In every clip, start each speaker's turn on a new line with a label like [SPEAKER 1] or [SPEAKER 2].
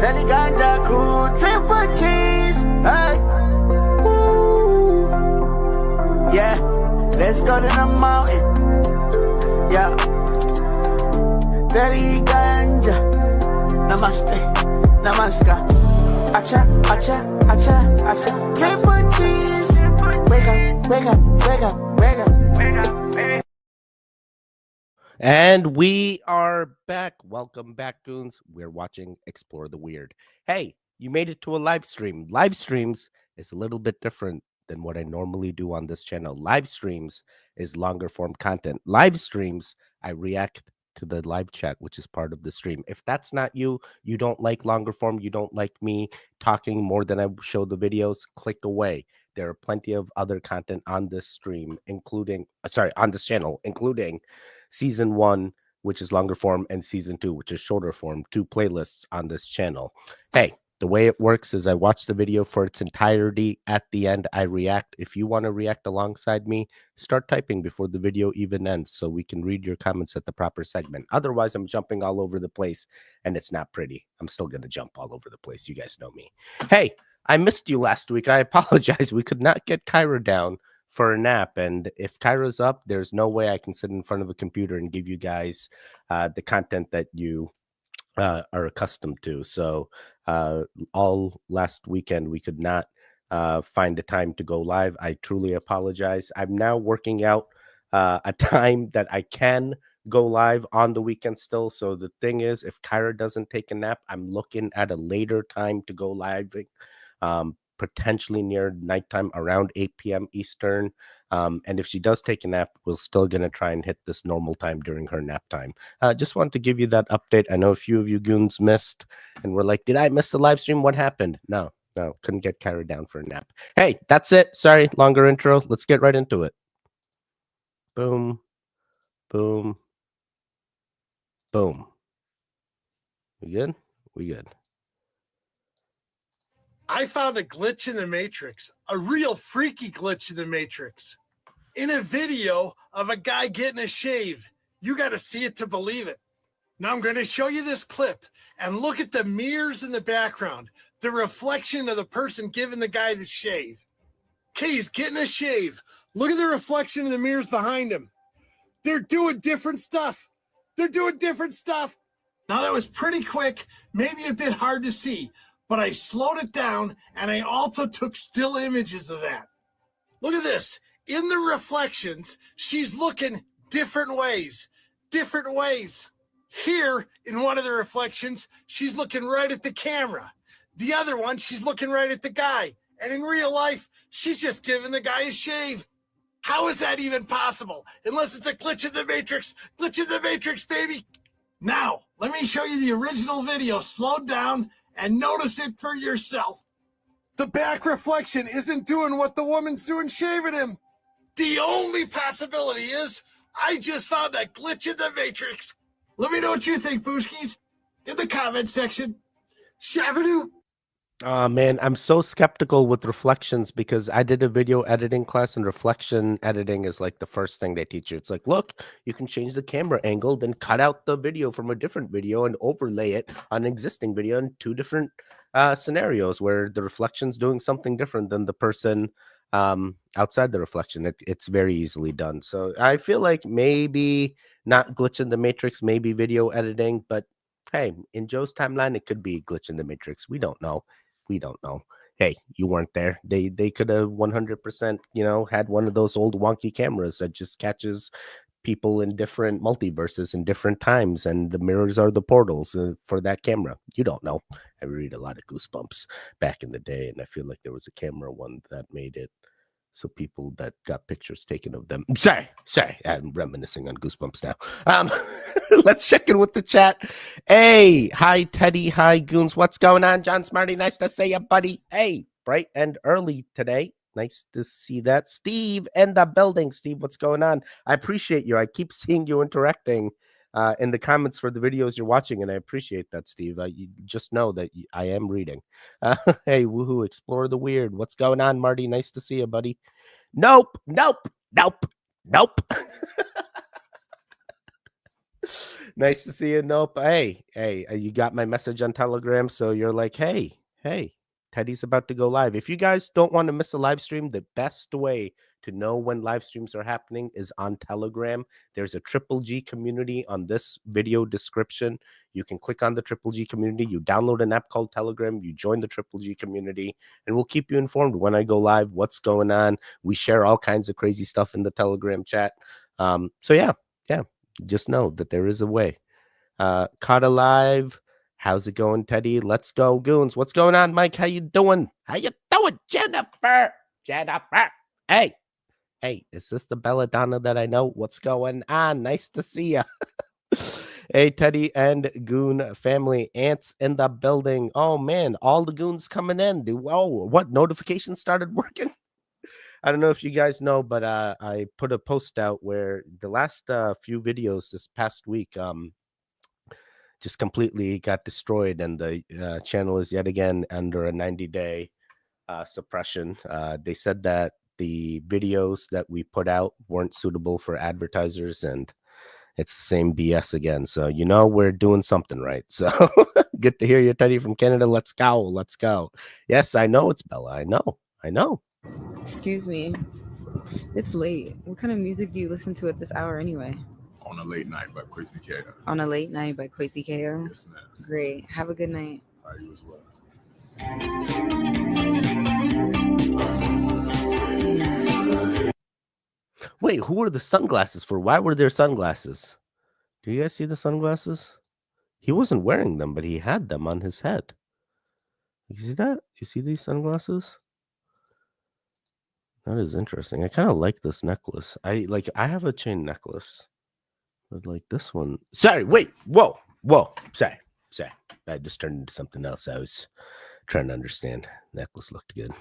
[SPEAKER 1] Tedi ganja crew, triple cheese. Hey. Woo. Yeah, let's go to the mountain. Yeah. Tedi ganja. Namaste, namaskar. Acha, acha, acha, acha. Triple cheese. Wake up, wake up, wake up, wake up.
[SPEAKER 2] And we are back. Welcome back, goons. We're watching Explore the Weird. Hey, you made it to a live stream. Live streams is a little bit different than what I normally do on this channel. Live streams is longer form content. Live streams, I react to the live chat, which is part of the stream. If that's not you, you don't like longer form, you don't like me talking more than I show the videos, click away. There are plenty of other content on this stream, including, on this channel, including season 1, which is longer form, and season 2, which is shorter form, 2 playlists on this channel. Hey, the way it works is I watch the video for its entirety. At the end, I react. If you want to react alongside me, start typing before the video even ends so we can read your comments at the proper segment. Otherwise, I'm jumping all over the place, and it's not pretty. I'm still going to jump all over the place. You guys know me. Hey, I missed you last week. I apologize. We could not get Kyra down for a nap, and if Kyra's up, there's no way I can sit in front of a computer and give you guys the content that you are accustomed to. So all last weekend we could not find the time to go live. I truly apologize. I'm now working out a time that I can go live on the weekend still. So the thing is, if Kyra doesn't take a nap, I'm looking at a later time to go live, potentially near nighttime around 8 p.m. Eastern. And if she does take a nap, we're still going to try and hit this normal time during her nap time. Just wanted to give you that update. I know a few of you goons missed and were like, did I miss the live stream? What happened? No, couldn't get Kyra down for a nap. Hey, that's it. Sorry, longer intro. Let's get right into it. Boom, boom, boom. We good? We good.
[SPEAKER 3] I found a glitch in the Matrix, a real freaky glitch in the Matrix, in a video of a guy getting a shave. You got to see it to believe it. Now I'm going to show you this clip and look at the mirrors in the background, the reflection of the person giving the guy the shave. Okay, he's getting a shave. Look at the reflection of the mirrors behind him. They're doing different stuff. They're doing different stuff. Now that was pretty quick, maybe a bit hard to see, but I slowed it down and I also took still images of that. Look at this. In the reflections, she's looking different ways. Different ways. Here, in one of the reflections, she's looking right at the camera. The other one, she's looking right at the guy. And in real life, she's just giving the guy a shave. How is that even possible? Unless it's a glitch in the Matrix. Glitch in the Matrix, baby. Now, let me show you the original video slowed down and notice it for yourself. The back reflection isn't doing what the woman's doing shaving him. The only possibility is I just found a glitch in the Matrix. Let me know what you think, Fushkis, in the comment section. Shavadoo.
[SPEAKER 2] Oh man, I'm so skeptical with reflections because I did a video editing class and reflection editing is like the first thing they teach you. It's like, look, you can change the camera angle, then cut out the video from a different video and overlay it on an existing video in 2 different scenarios where the reflection's doing something different than the person outside the reflection. It's very easily done. So I feel like maybe not glitch in the Matrix, maybe video editing, but hey, in Joe's timeline, it could be glitch in the Matrix. We don't know. We don't know. Hey, you weren't there. They could have 100%, had one of those old wonky cameras that just catches people in different multiverses in different times, and the mirrors are the portals for that camera. You don't know. I read a lot of Goosebumps back in the day, and I feel like there was a camera one that made it so people that got pictures taken of them. Sorry, I'm reminiscing on Goosebumps now. Let's check in with the chat. Hey, hi Teddy, hi Goons. What's going on, John Smarty? Nice to see you, buddy. Hey, bright and early today. Nice to see that. Steve in the building. Steve, what's going on? I appreciate you. I keep seeing you interacting in the comments for the videos you're watching, and I appreciate that, Steve. You just know that I am reading. Hey, woohoo, explore the weird. What's going on, Marty? Nice to see you, buddy. Nope. Nice to see you. Nope. Hey, you got my message on Telegram. So you're like, hey, Teddy's about to go live. If you guys don't want to miss a live stream, the best way to know when live streams are happening is on Telegram. There's a Triple G community on this video description. You can click on the Triple G community. You download an app called Telegram. You join the Triple G community, and we'll keep you informed when I go live, what's going on. We share all kinds of crazy stuff in the Telegram chat. So yeah. Just know that there is a way. Caught alive. How's it going, Teddy? Let's go, goons. What's going on, Mike? How you doing? How you doing, Jennifer? Hey, is this the belladonna that I know? What's going on? Nice to see you. Hey, Teddy and Goon family, ants in the building. Oh man, all the goons coming in. What notifications started working? I don't know if you guys know, but I put a post out where the last few videos this past week just completely got destroyed, and the channel is yet again under a 90-day suppression. They said that the videos that we put out weren't suitable for advertisers, and it's the same BS again. So, we're doing something right. So good to hear you, Teddy from Canada. Let's go. Yes, I know it's Bella. I know.
[SPEAKER 4] Excuse me. It's late. What kind of music do you listen to at this hour anyway?
[SPEAKER 5] On a Late Night by Quincy K.O.
[SPEAKER 4] On a Late Night by Quincy K.O.?
[SPEAKER 5] Yes, ma'am.
[SPEAKER 4] Great. Have a good night.
[SPEAKER 5] You as well.
[SPEAKER 2] Wait, who were the sunglasses for? Why were there sunglasses? Do you guys see the sunglasses? He wasn't wearing them, but he had them on his head. You see that? You see these sunglasses? That is interesting. I kind of like this necklace. I have a chain necklace, but like this one. Sorry, wait. Whoa. Sorry. I just turned into something else. I was trying to understand. Necklace looked good.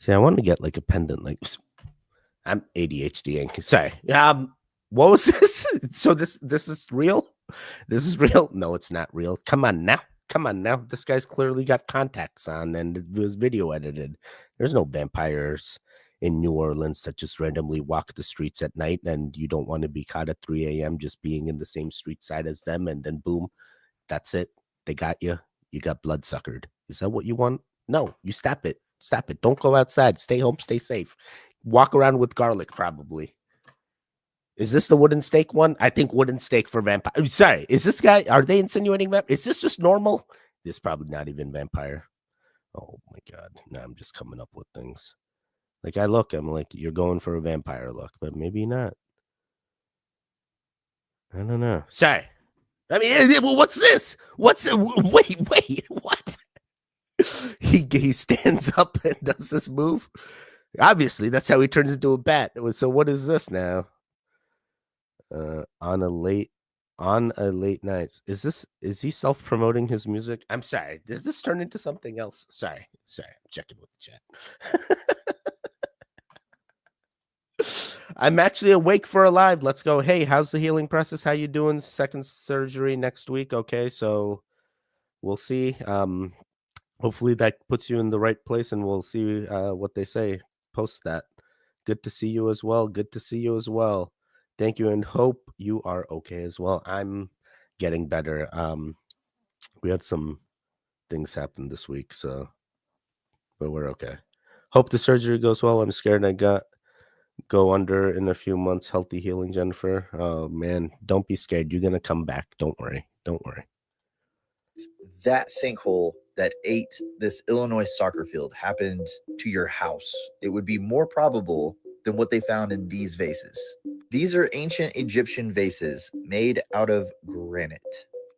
[SPEAKER 2] See, I wanted to get like a pendant. Like, I'm ADHD. Sorry. What was this? So this is real? This is real? No, it's not real. Come on now. This guy's clearly got contacts on, and it was video edited. There's no vampires in New Orleans that just randomly walk the streets at night, and you don't want to be caught at 3 a.m. just being in the same street side as them, and then boom, that's it. They got you. You got bloodsuckered. Is that what you want? No, you stop it. Don't go outside. Stay home. Stay safe. Walk around with garlic, probably. Is this the wooden stake one? I think wooden stake for vampire. Sorry, is this guy, are they insinuating that? Is this just normal? This is probably not even vampire. Oh my God. No, I'm just coming up with things. Like I'm like, you're going for a vampire look, but maybe not. I don't know. Sorry. I mean, well, what's this? Wait, what? He stands up and does this move. Obviously, that's how he turns into a bat. So what is this now? On a late night. Is he self-promoting his music? I'm sorry. Does this turn into something else? Sorry. I'm checking with the chat. I'm actually awake for a live. Let's go. Hey, how's the healing process? How you doing? Second surgery next week. Okay, so we'll see. Hopefully that puts you in the right place, and we'll see what they say. Post that. Good to see you as well. Thank you, and hope you are okay as well. I'm getting better. We had some things happen this week, but we're okay. Hope the surgery goes well. I'm scared I go under in a few months. Healthy healing, Jennifer. Oh man, don't be scared. You're gonna come back. Don't worry.
[SPEAKER 6] That sinkhole that ate this Illinois soccer field happened to your house, it would be more probable than what they found in these vases. These are ancient Egyptian vases made out of granite.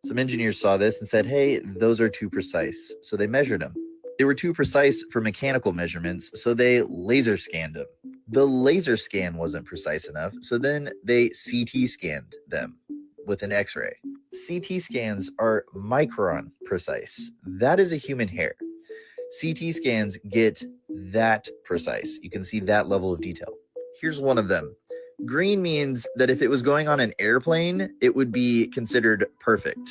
[SPEAKER 6] Some engineers saw this and said, hey, those are too precise. So they measured them. They were too precise for mechanical measurements, so they laser scanned them. The laser scan wasn't precise enough, so then they CT scanned them with an X-ray. CT scans are micron precise. That is a human hair. CT scans get that precise. You can see that level of detail. Here's one of them. Green means that if it was going on an airplane, it would be considered perfect.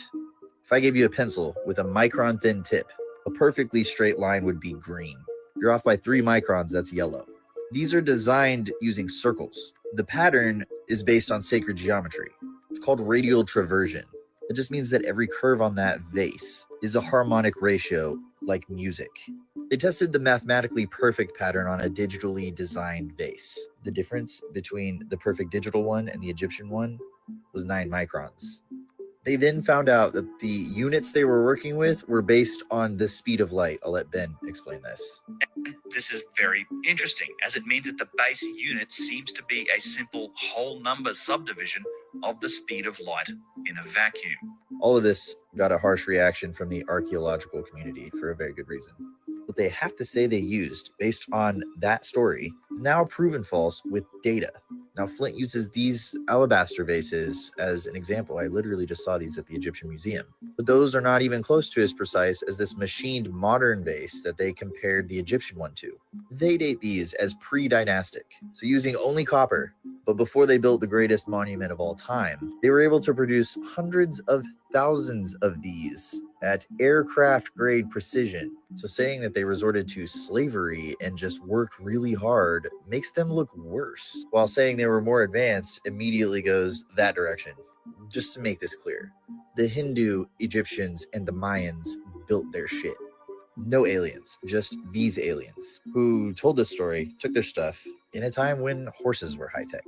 [SPEAKER 6] If I gave you a pencil with a micron thin tip, a perfectly straight line would be green. You're off by 3 microns, that's yellow. These are designed using circles. The pattern is based on sacred geometry. It's called radial traversion. It just means that every curve on that vase is a harmonic ratio like music. They tested the mathematically perfect pattern on a digitally designed vase. The difference between the perfect digital one and the Egyptian one was 9 microns. They then found out that the units they were working with were based on the speed of light. I'll let Ben explain this.
[SPEAKER 7] This is very interesting, as it means that the base unit seems to be a simple whole number subdivision of the speed of light in a vacuum.
[SPEAKER 6] All of this got a harsh reaction from the archaeological community for a very good reason. What they have to say they used based on that story is now proven false with data. Now, Flint uses these alabaster vases as an example. I literally just saw these at the Egyptian Museum. But those are not even close to as precise as this machined modern vase that they compared the Egyptian one to. They date these as pre-dynastic, so using only copper. But before they built the greatest monument of all time, they were able to produce hundreds of thousands of these at aircraft grade precision. So saying that they resorted to slavery and just worked really hard makes them look worse, while saying they were more advanced immediately goes that direction. Just to make this clear, the Hindu, Egyptians, and the Mayans built their shit. No aliens, just these aliens who told this story, took their stuff in a time when horses were high tech.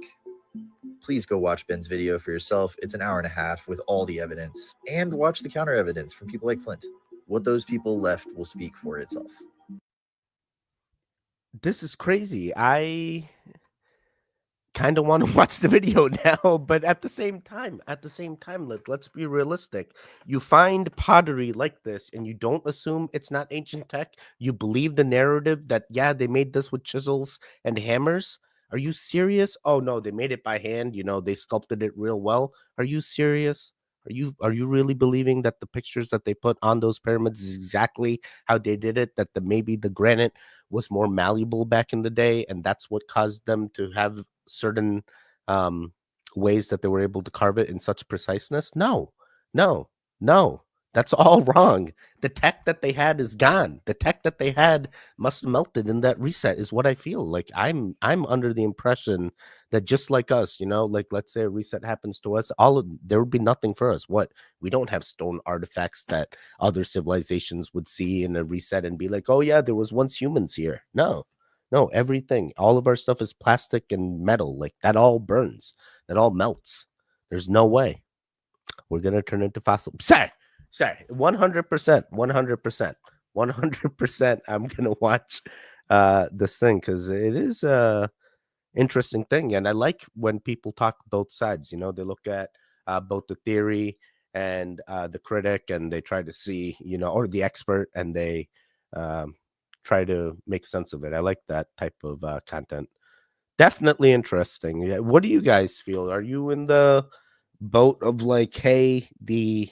[SPEAKER 6] Please go watch Ben's video for yourself. It's an hour and a half with all the evidence, and watch the counter evidence from people like Flint. What those people left will speak for itself.
[SPEAKER 2] This is crazy. I kind of want to watch the video now, but at the same time, let's be realistic. You find pottery like this and you don't assume it's not ancient tech. You believe the narrative that, yeah, they made this with chisels and hammers. Are you serious? Oh no, they made it by hand. They sculpted it real well. Are you serious? Are you really believing that the pictures that they put on those pyramids is exactly how they did it? That maybe the granite was more malleable back in the day, and that's what caused them to have certain ways that they were able to carve it in such preciseness? No. That's all wrong. The tech that they had is gone. The tech that they had must have melted in that reset is what I feel. Like I'm under the impression that just like us, like let's say a reset happens to us, there would be nothing for us. What? We don't have stone artifacts that other civilizations would see in a reset and be like, oh yeah, there was once humans here. No, everything, all of our stuff is plastic and metal. Like that all burns. That all melts. There's no way. We're going to turn into fossil. Sorry, 100%. I'm going to watch this thing because it is a interesting thing. And I like when people talk both sides. They look at both the theory and the critic, and they try to see, or the expert, and they try to make sense of it. I like that type of content. Definitely interesting. Yeah. What do you guys feel? Are you in the boat of like, hey, the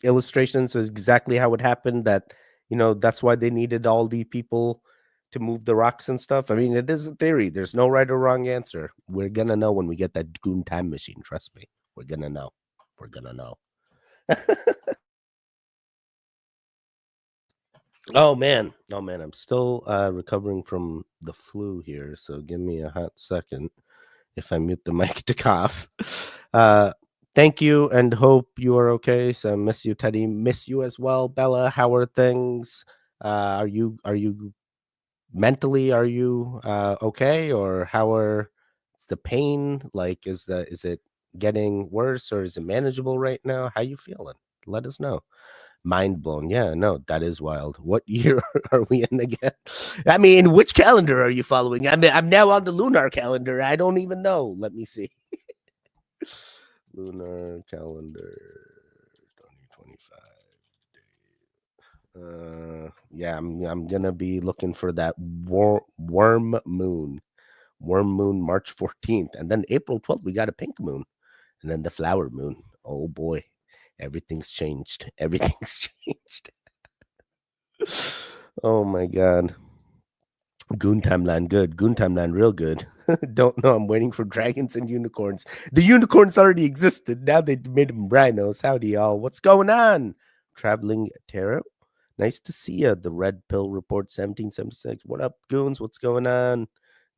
[SPEAKER 2] illustrations is exactly how it happened, that that's why they needed all the people to move the rocks and stuff? I mean, it is a theory. There's no right or wrong answer. We're gonna know when we get that goon time machine. Trust me, we're gonna know. Oh man, I'm still recovering from the flu here, so give me a hot second. If I mute the mic to cough. Thank you, and hope you are okay. So miss you, Teddy. Miss you as well, Bella. How are things? Are you mentally? Are you okay, or how are the pain? Like, is it getting worse, or is it manageable right now? How you feeling? Let us know. Mind blown. Yeah, no, that is wild. What year are we in again? I mean, which calendar are you following? I'm now on the lunar calendar. I don't even know. Let me see. Lunar calendar 2025. Yeah, I'm gonna be looking for that worm moon. Worm moon March 14th, and then April 12th we got a pink moon, and then the flower moon. Oh boy, everything's changed. Oh my god. Goon Timeline good. Goon Timeline real good. Don't know. I'm waiting for dragons and unicorns. The unicorns already existed. Now they made them rhinos. Howdy, y'all. What's going on? Traveling Tarot. Nice to see you. The Red Pill Report 1776. What up, goons? What's going on?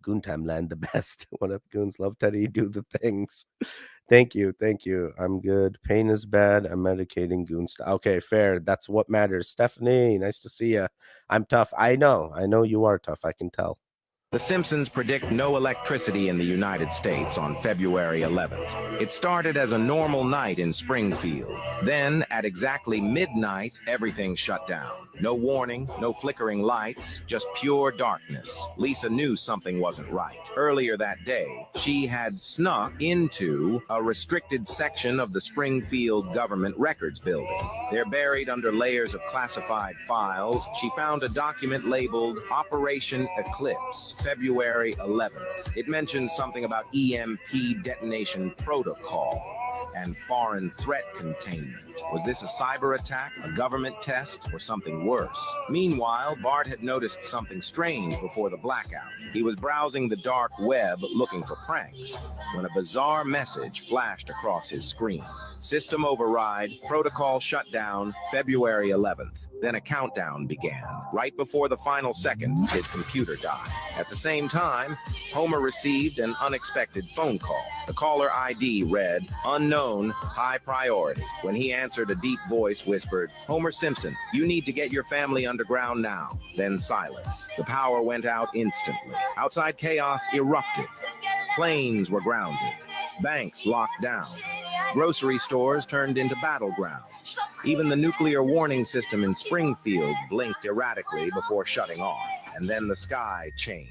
[SPEAKER 2] Goontime Land the best. What up, goons? Love Teddy. Do the things. Thank you. I'm good. Pain is bad. I'm medicating goons. Okay, fair. That's what matters. Stephanie, nice to see you. I'm tough. I know you are tough. I can tell.
[SPEAKER 8] The Simpsons predict no electricity in the United States on February 11th. It started as a normal night in Springfield. Then, at exactly midnight, everything shut down. No warning, no flickering lights, just pure darkness. Lisa knew something wasn't right. Earlier that day, she had snuck into a restricted section of the Springfield Government Records Building. They're buried under layers of classified files. She found a document labeled Operation Eclipse, February 11th. It mentioned something about EMP detonation protocol and foreign threat containment. Was this a cyber attack, a government test, or something worse? Meanwhile, Bart had noticed something strange before the blackout. He was browsing the dark web looking for pranks when a bizarre message flashed across his screen. System override, protocol shut down, February 11th. Then a countdown began. Right before the final second, his computer died. At the same time, Homer received an unexpected phone call. The caller ID read, unknown, high priority. When he answered, a deep voice whispered, Homer Simpson, you need to get your family underground now. Then silence. The power went out instantly. Outside, chaos erupted. Planes were grounded. Banks locked down. Grocery stores turned into battlegrounds. Even the nuclear warning system in Springfield blinked erratically before shutting off. And then the sky changed.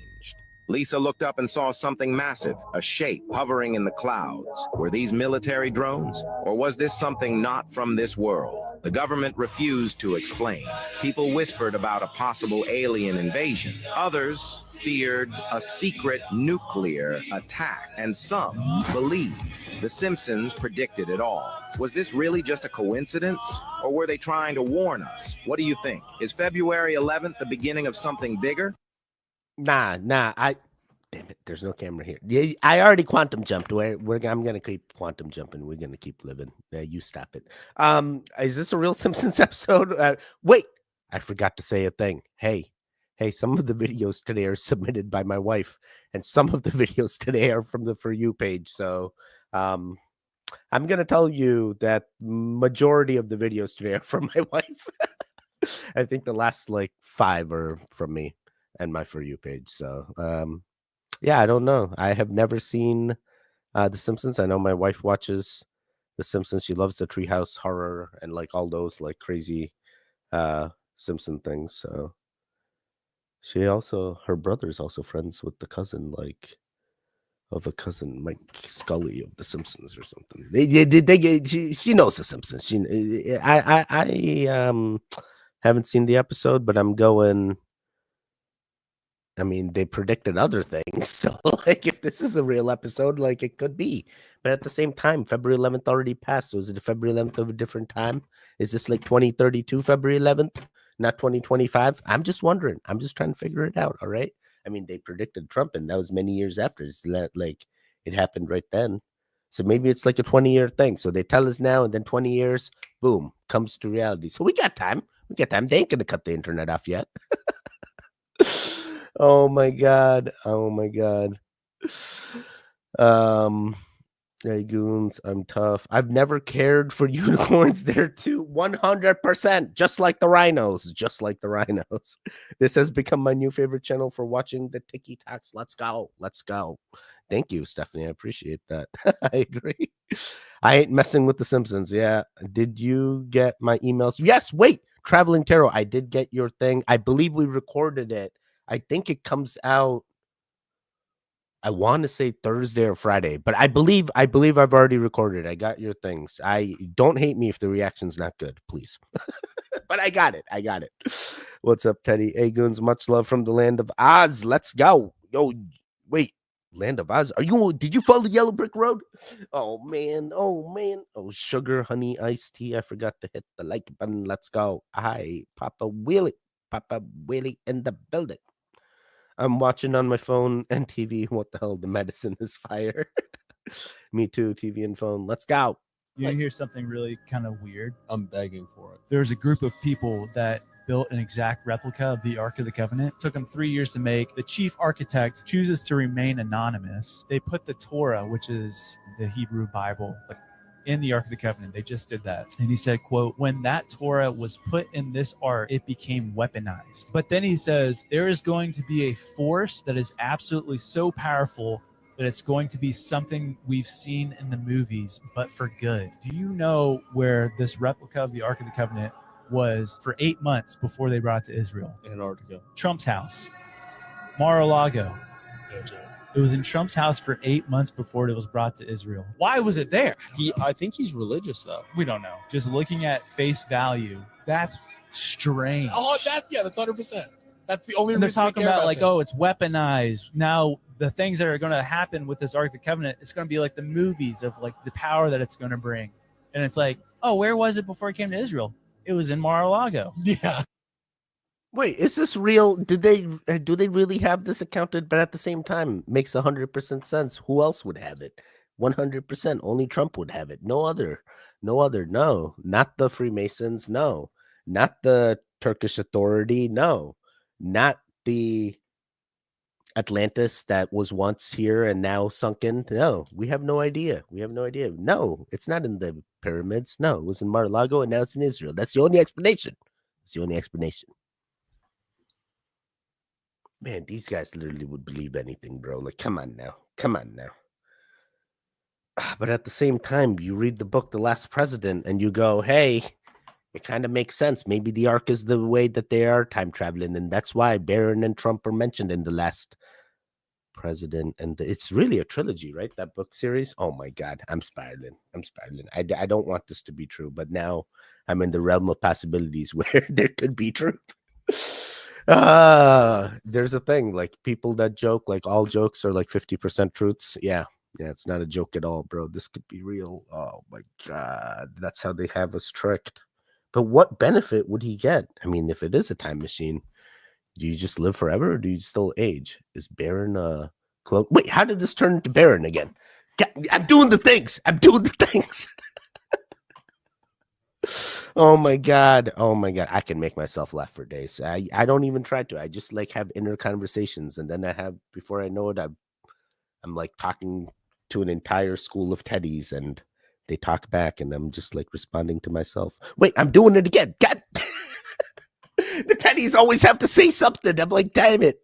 [SPEAKER 8] Lisa looked up and saw something massive, a shape hovering in the clouds. Were these military drones? Or was this something not from this world? The government refused to explain. People whispered about a possible alien invasion. Others feared a secret nuclear attack. And some believed. The Simpsons predicted it all. Was this really just a coincidence? Or were they trying to warn us? What do you think? Is February 11th the beginning of something bigger?
[SPEAKER 2] Nah. Damn it, there's no camera here. Yeah, I already quantum jumped. I'm gonna keep quantum jumping. We're gonna keep living. You stop it. Is this a real Simpsons episode? Wait, I forgot to say a thing. Hey, some of the videos today are submitted by my wife, and some of the videos today are from the For You page. So, I'm gonna tell you that majority of the videos today are from my wife. I think the last like 5 are from me and my For You page. So, yeah, I don't know. I have never seen The Simpsons. I know my wife watches The Simpsons. She loves the Treehouse Horror and like all those like crazy Simpson things. So her brother's also friends with the cousin, like of a cousin, Mike Scully of The Simpsons or something. She knows The Simpsons. I haven't seen the episode, but I'm going. I mean, they predicted other things. So, like, if this is a real episode, like, it could be. But at the same time, February 11th already passed. So, is it February 11th of a different time? Is this like 2032 February 11th, not 2025? I'm just wondering. I'm just trying to figure it out. All right. I mean, they predicted Trump, and that was many years after. It's not like it happened right then. So, maybe it's like a 20-year thing. So, they tell us now, and then 20 years, boom, comes to reality. So, we got time. They ain't going to cut the internet off yet. Oh my god. Hey goons, I'm tough. I've never cared for unicorns. They're too 100%, just like the rhinos. This has become my new favorite channel for watching the Tiki Talks. Let's go. Thank you, Stephanie. I appreciate that. I agree. I ain't messing with the Simpsons. Yeah. Did you get my emails? Yes. Wait, Traveling Tarot. I did get your thing. I believe we recorded it. I think it comes out, I want to say Thursday or Friday, but I believe I've already recorded. I got your things. I don't hate me if the reaction's not good, please. But I got it. What's up, Teddy? Hey, goons, much love from the land of Oz. Let's go. Yo, wait, land of Oz. Did you follow the yellow brick road? Oh, man. Oh, sugar, honey, iced tea. I forgot to hit the like button. Let's go. Hi, Papa Willie in the building. I'm watching on my phone and TV. What the hell? The medicine is fire. Me too, TV and phone. Let's go.
[SPEAKER 9] You hear something really kind of weird?
[SPEAKER 10] I'm begging for it.
[SPEAKER 9] There's a group of people that built an exact replica of the Ark of the Covenant. It took them 3 years to make. The chief architect chooses to remain anonymous. They put the Torah, which is the Hebrew Bible, like in the Ark of the Covenant. They just did that. And he said, quote, when that Torah was put in this ark, it became weaponized. But then he says, there is going to be a force that is absolutely so powerful that it's going to be something we've seen in the movies, but for good. Do you know where this replica of the Ark of the Covenant was for 8 months before they brought it to Israel?
[SPEAKER 10] Antarctica.
[SPEAKER 9] Trump's house. Mar-a-Lago. It was in Trump's house for 8 months before it was brought to Israel. Why was it there?
[SPEAKER 10] I think he's religious though.
[SPEAKER 9] We don't know. Just looking at face value, that's strange.
[SPEAKER 10] Oh, that's 100%. That's the only
[SPEAKER 9] And they're
[SPEAKER 10] reason we
[SPEAKER 9] talking
[SPEAKER 10] care
[SPEAKER 9] about like,
[SPEAKER 10] this.
[SPEAKER 9] oh, it's weaponized. Now the things that are going to happen with this Ark of the Covenant, it's going to be like the movies of like the power that it's going to bring. And it's like, oh, where was it before it came to Israel? It was in Mar-a-Lago.
[SPEAKER 10] Yeah.
[SPEAKER 2] Wait, is this real? Do they really have this accounted? But at the same time, makes 100% sense. Who else would have it? 100%. Only Trump would have it. No other. No, not the Freemasons. No, not the Turkish Authority. No, not the Atlantis that was once here and now sunken. No, we have no idea. No, it's not in the pyramids. No, it was in Mar-a-Lago and now it's in Israel. That's the only explanation. Man, these guys literally would believe anything, bro. Like, come on now. But at the same time, you read the book, The Last President, and you go, hey, it kind of makes sense. Maybe the Ark is the way that they are time traveling. And that's why Barron and Trump are mentioned in The Last President. And it's really a trilogy, right? That book series. Oh, my God. I'm spiraling. I don't want this to be true. But now I'm in the realm of possibilities where there could be truth. There's a thing like people that joke, like all jokes are like 50% truths. Yeah, it's not a joke at all, bro. This could be real. Oh my God, that's how they have us tricked. But what benefit would he get? I mean, if it is a time machine, do you just live forever or do you still age? Is Barron a clone? Wait, how did this turn into Barron again? I'm doing the things. Oh my God. I can make myself laugh for days. I don't even try to. I just like have inner conversations. And then before I know it, I'm like talking to an entire school of Teddies and they talk back and I'm just like responding to myself. Wait, I'm doing it again. God. The Teddies always have to say something. I'm like, damn it.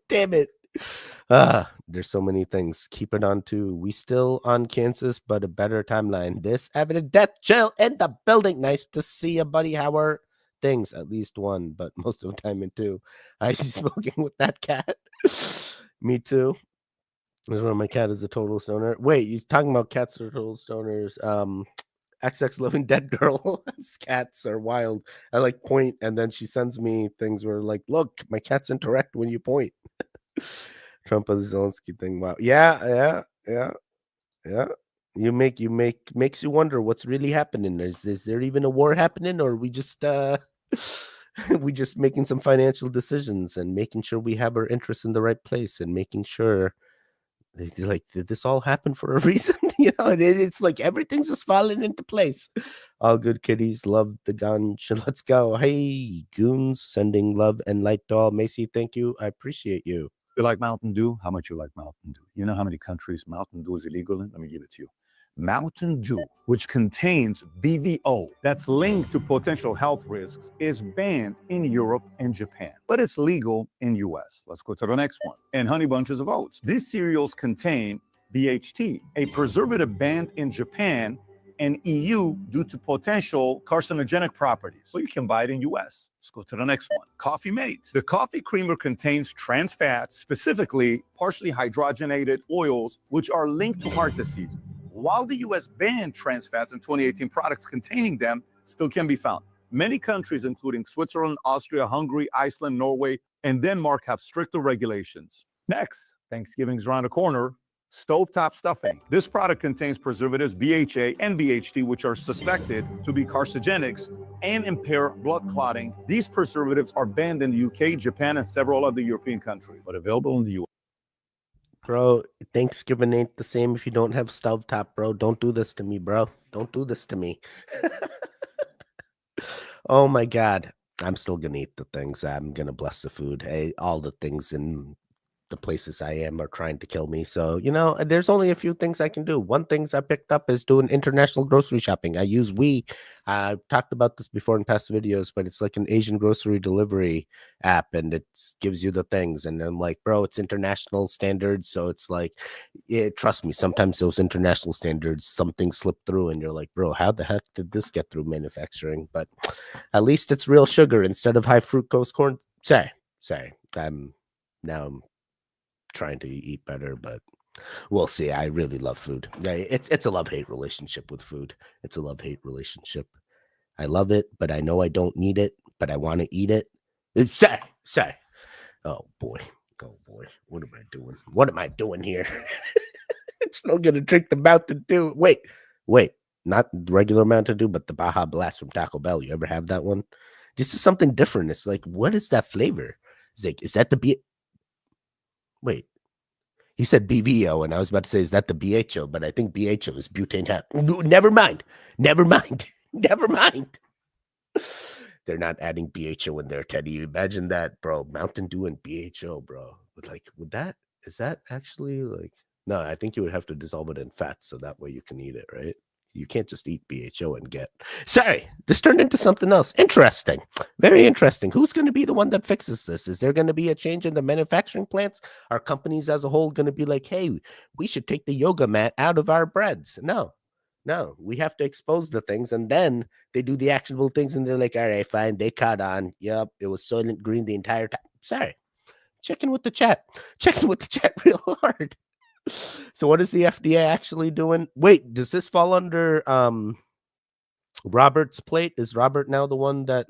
[SPEAKER 2] There's so many things. Keep it on too. We still on Kansas, but a better timeline. This evident death chill in the building. Nice to see you, buddy. How are things? At least one, but most of the time in two. I smoking with that cat. Me too. This one, my cat is a total stoner. Wait, you talking about cats are total stoners? XX Living Dead Girl. Cats are wild. I like point, and then she sends me things where like, look, my cats interact when you point. Trump and Zelensky thing. Wow. Yeah. Makes you wonder what's really happening. Is there even a war happening, or are we just we just making some financial decisions and making sure we have our interests in the right place and making sure like, did this all happen for a reason? It's like everything's just falling into place. All good kitties, love the gunch. Let's go. Hey, goons, sending love and light to all. Macy, thank you. I appreciate you.
[SPEAKER 11] You like Mountain Dew? How much you like Mountain Dew? You know how many countries Mountain Dew is illegal in? Let me give it to you. Mountain Dew, which contains BVO, that's linked to potential health risks, is banned in Europe and Japan, but it's legal in US. Let's go to the next one. And Honey Bunches of Oats. These cereals contain BHT, a preservative banned in Japan and EU due to potential carcinogenic properties. So you can buy it in US. Let's go to the next one. Coffee Mate. The coffee creamer contains trans fats, specifically partially hydrogenated oils, which are linked to heart disease. While the US banned trans fats in 2018, products containing them still can be found. Many countries, including Switzerland, Austria, Hungary, Iceland, Norway, and Denmark, have stricter regulations. Next, Thanksgiving's around the corner. Stovetop stuffing. This product contains preservatives BHA and VHT, which are suspected to be carcinogenics and impair blood clotting. These preservatives are banned in the UK, Japan, and several other European countries, but available in the US.
[SPEAKER 2] Bro, Thanksgiving ain't the same if you don't have stovetop, bro. Don't do this to me, bro. Don't do this to me. Oh my God. I'm still gonna eat the things. I'm gonna bless the food. Hey, all the things in the places I am are trying to kill me. So, there's only a few things I can do. One things I picked up is doing international grocery shopping. I use We. I've talked about this before in past videos, but it's like an Asian grocery delivery app, and it gives you the things. And I'm like, bro, it's international standards. So it's like, trust me, sometimes those international standards, some things slip through, and you're like, bro, how the heck did this get through manufacturing? But at least it's real sugar instead of high fructose corn. Sorry. I'm trying to eat better, but we'll see. I really love food. It's a love-hate relationship with food. It's a love-hate relationship. I love it, but I know I don't need it, but I want to eat it. Sorry. Oh boy. What am I doing here? It's not gonna drink the Mountain Dew. Wait, not the regular Mountain Dew, but the Baja Blast from Taco Bell. You ever have that one? This is something different. It's like, what is that flavor? It's like, is that the Wait, he said BVO, and I was about to say, is that the BHO? But I think BHO is butane. Never mind. They're not adding BHO in there, Teddy. Imagine that, bro. Mountain Dew and BHO, bro. Is that actually like, no, I think you would have to dissolve it in fat so that way you can eat it, right? You can't just eat BHO and get. Sorry, this turned into something else. Interesting. Very interesting. Who's going to be the one that fixes this? Is there going to be a change in the manufacturing plants? Are companies as a whole going to be like, hey, we should take the yoga mat out of our breads? No, we have to expose the things, and then they do the actionable things, and they're like, all right, fine. They caught on. Yep, it was Soylent Green the entire time. Sorry. Checking with the chat real hard. So what is the FDA actually doing? Wait, does this fall under Robert's plate? Is Robert now the one that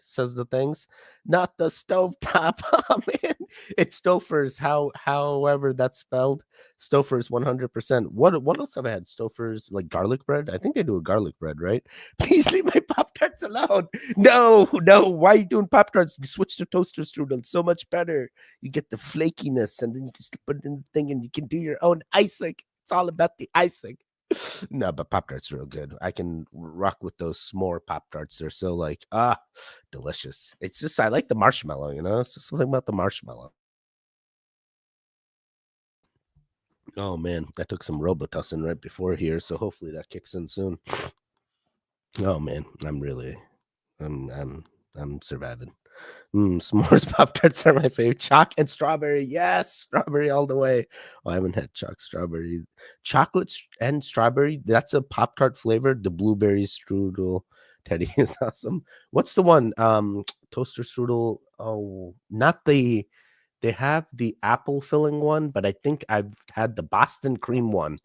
[SPEAKER 2] says the things? Not the stovetop. Oh man, it's Stouffer's. However that's spelled. Stouffer's 100%. What else have I had? Stouffer's like garlic bread. I think they do a garlic bread, right? Please leave my Pop-Tarts alone. No. Why are you doing Pop-Tarts? You switch to toaster strudel. It's so much better. You get the flakiness, and then you can put it in the thing, and you can do your own icing. It's all about the icing. No, but Pop-Tarts are real good. I can rock with those s'more Pop-Tarts. They're so delicious. It's just, I like the marshmallow, it's just something about the marshmallow. Oh man, I took some Robitussin right before here, so hopefully that kicks in soon. Oh man, I'm surviving. S'mores Pop-Tarts are my favorite. Chalk and strawberry. Yes, strawberry all the way. Oh, I haven't had strawberry. Chocolate and strawberry. That's a Pop-Tart flavor. The blueberry strudel. Teddy is awesome. What's the one? Toaster strudel. Oh, not the. They have the apple filling one, but I think I've had the Boston cream one.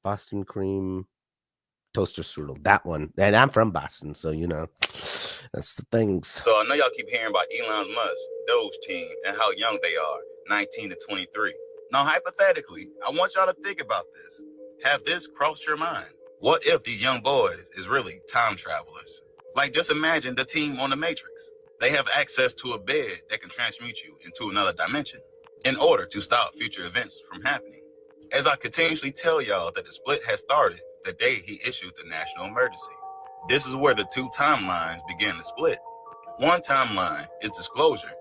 [SPEAKER 2] Boston cream toaster strudel. That one. And I'm from Boston, so that's the things.
[SPEAKER 12] So I know y'all keep hearing about Elon Musk, DOGE team, and how young they are, 19 to 23. Now, hypothetically, I want y'all to think about this. Have this crossed your mind? What if these young boys is really time travelers? Like, just imagine the team on the Matrix. They have access to a bed that can transmute you into another dimension in order to stop future events from happening. As I continuously tell y'all that the split has started the day he issued the national emergency. This is where the two timelines begin to split. One timeline is disclosure,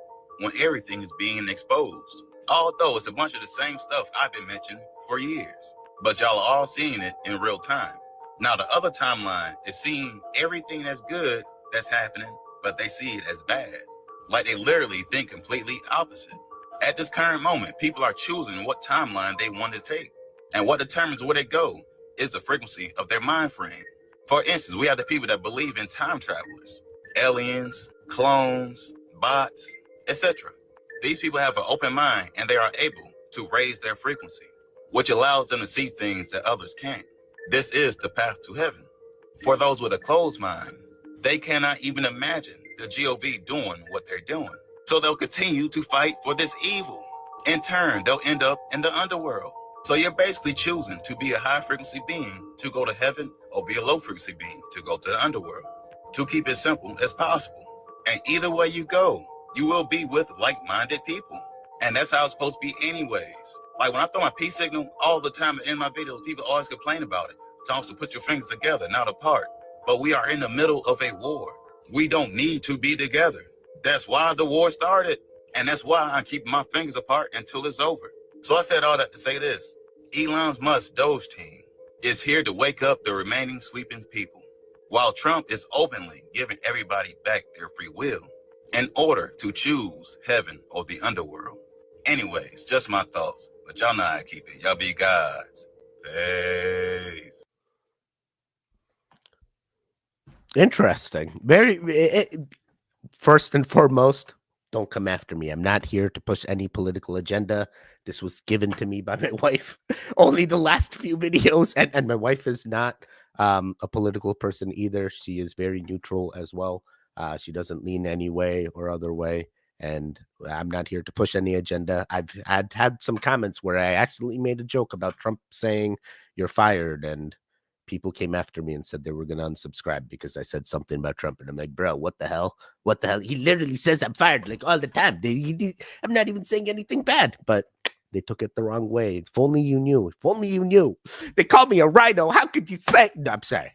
[SPEAKER 12] when everything is being exposed. Although it's a bunch of the same stuff I've been mentioning for years, but y'all are all seeing it in real time. Now the other timeline is seeing everything that's good that's happening, but they see it as bad. Like they literally think completely opposite. At this current moment, people are choosing what timeline they want to take. And what determines where they go is the frequency of their mind frame. For instance, we have the people that believe in time travelers, aliens, clones, bots, etc. These people have an open mind and they are able to raise their frequency, which allows them to see things that others can't. This is the path to heaven. For those with a closed mind, they cannot even imagine the GOV doing what they're doing. So they'll continue to fight for this evil. In turn, they'll end up in the underworld. So you're basically choosing to be a high frequency being to go to heaven or be a low frequency being to go to the underworld. To keep it simple as possible. And either way you go, you will be with like-minded people. And that's how it's supposed to be anyways. Like when I throw my peace signal all the time in my videos, people always complain about it. Telling us to put your fingers together, not apart. But we are in the middle of a war. We don't need to be together. That's why the war started. And that's why I keep my fingers apart until it's over. So I said all that to say this. Elon Musk's DOGE team is here to wake up the remaining sleeping people, while Trump is openly giving everybody back their free will in order to choose heaven or the underworld. Anyways, just my thoughts. But y'all know how I keep it. Y'all be guys. Peace.
[SPEAKER 2] Interesting. First and foremost, don't come after me. I'm not here to push any political agenda. This was given to me by my wife. Only the last few videos, and my wife is not a political person either. She is very neutral as well. She doesn't lean any way or other way. And I'm not here to push any agenda. I've had some comments where I accidentally made a joke about Trump saying you're fired, and people came after me and said they were going to unsubscribe because I said something about Trump. And I'm like, bro, what the hell? What the hell? He literally says I'm fired like all the time. I'm not even saying anything bad, but they took it the wrong way. If only you knew. If only you knew. They called me a rhino. How could you say? No, I'm sorry.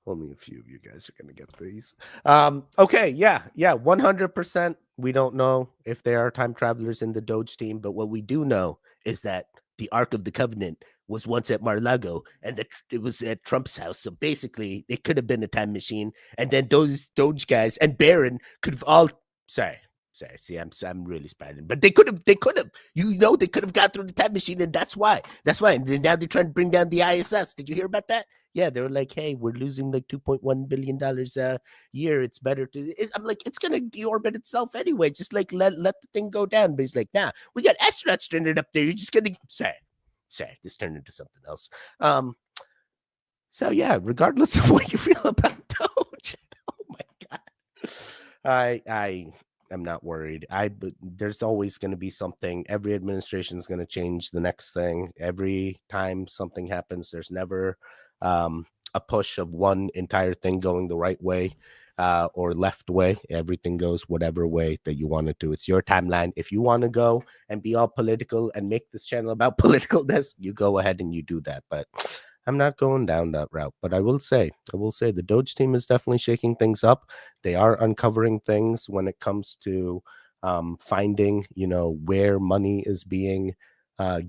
[SPEAKER 2] Only a few of you guys are going to get these. Okay, yeah, 100%. We don't know if there are time travelers in the DOGE team, but what we do know is that the Ark of the Covenant was once at Mar-a-Lago, and it was at Trump's house. So basically, it could have been a time machine, and then those DOGE guys and Barron could have all. Sorry. See, I'm really spiding, but they could have, they could have got through the time machine, and that's why. And then now they're trying to bring down the ISS. Did you hear about that? Yeah, they were like, hey, we're losing like $2.1 billion a year. It's better to. I'm like, it's gonna deorbit itself anyway. Just like let the thing go down. But he's like, nah, we got astronauts stranded up there. You're just gonna say, this turned into something else. So yeah, regardless of what you feel about DOGE, oh my god, I'm not worried. But there's always going to be something. Every administration is going to change the next thing. Every time something happens, there's never a push of one entire thing going the right way or left way. Everything goes whatever way that you want it to. It's your timeline. If you want to go and be all political and make this channel about politicalness, you go ahead and you do that. But I'm not going down that route. But I will say the DOGE team is definitely shaking things up. They are uncovering things when it comes to finding, where money is being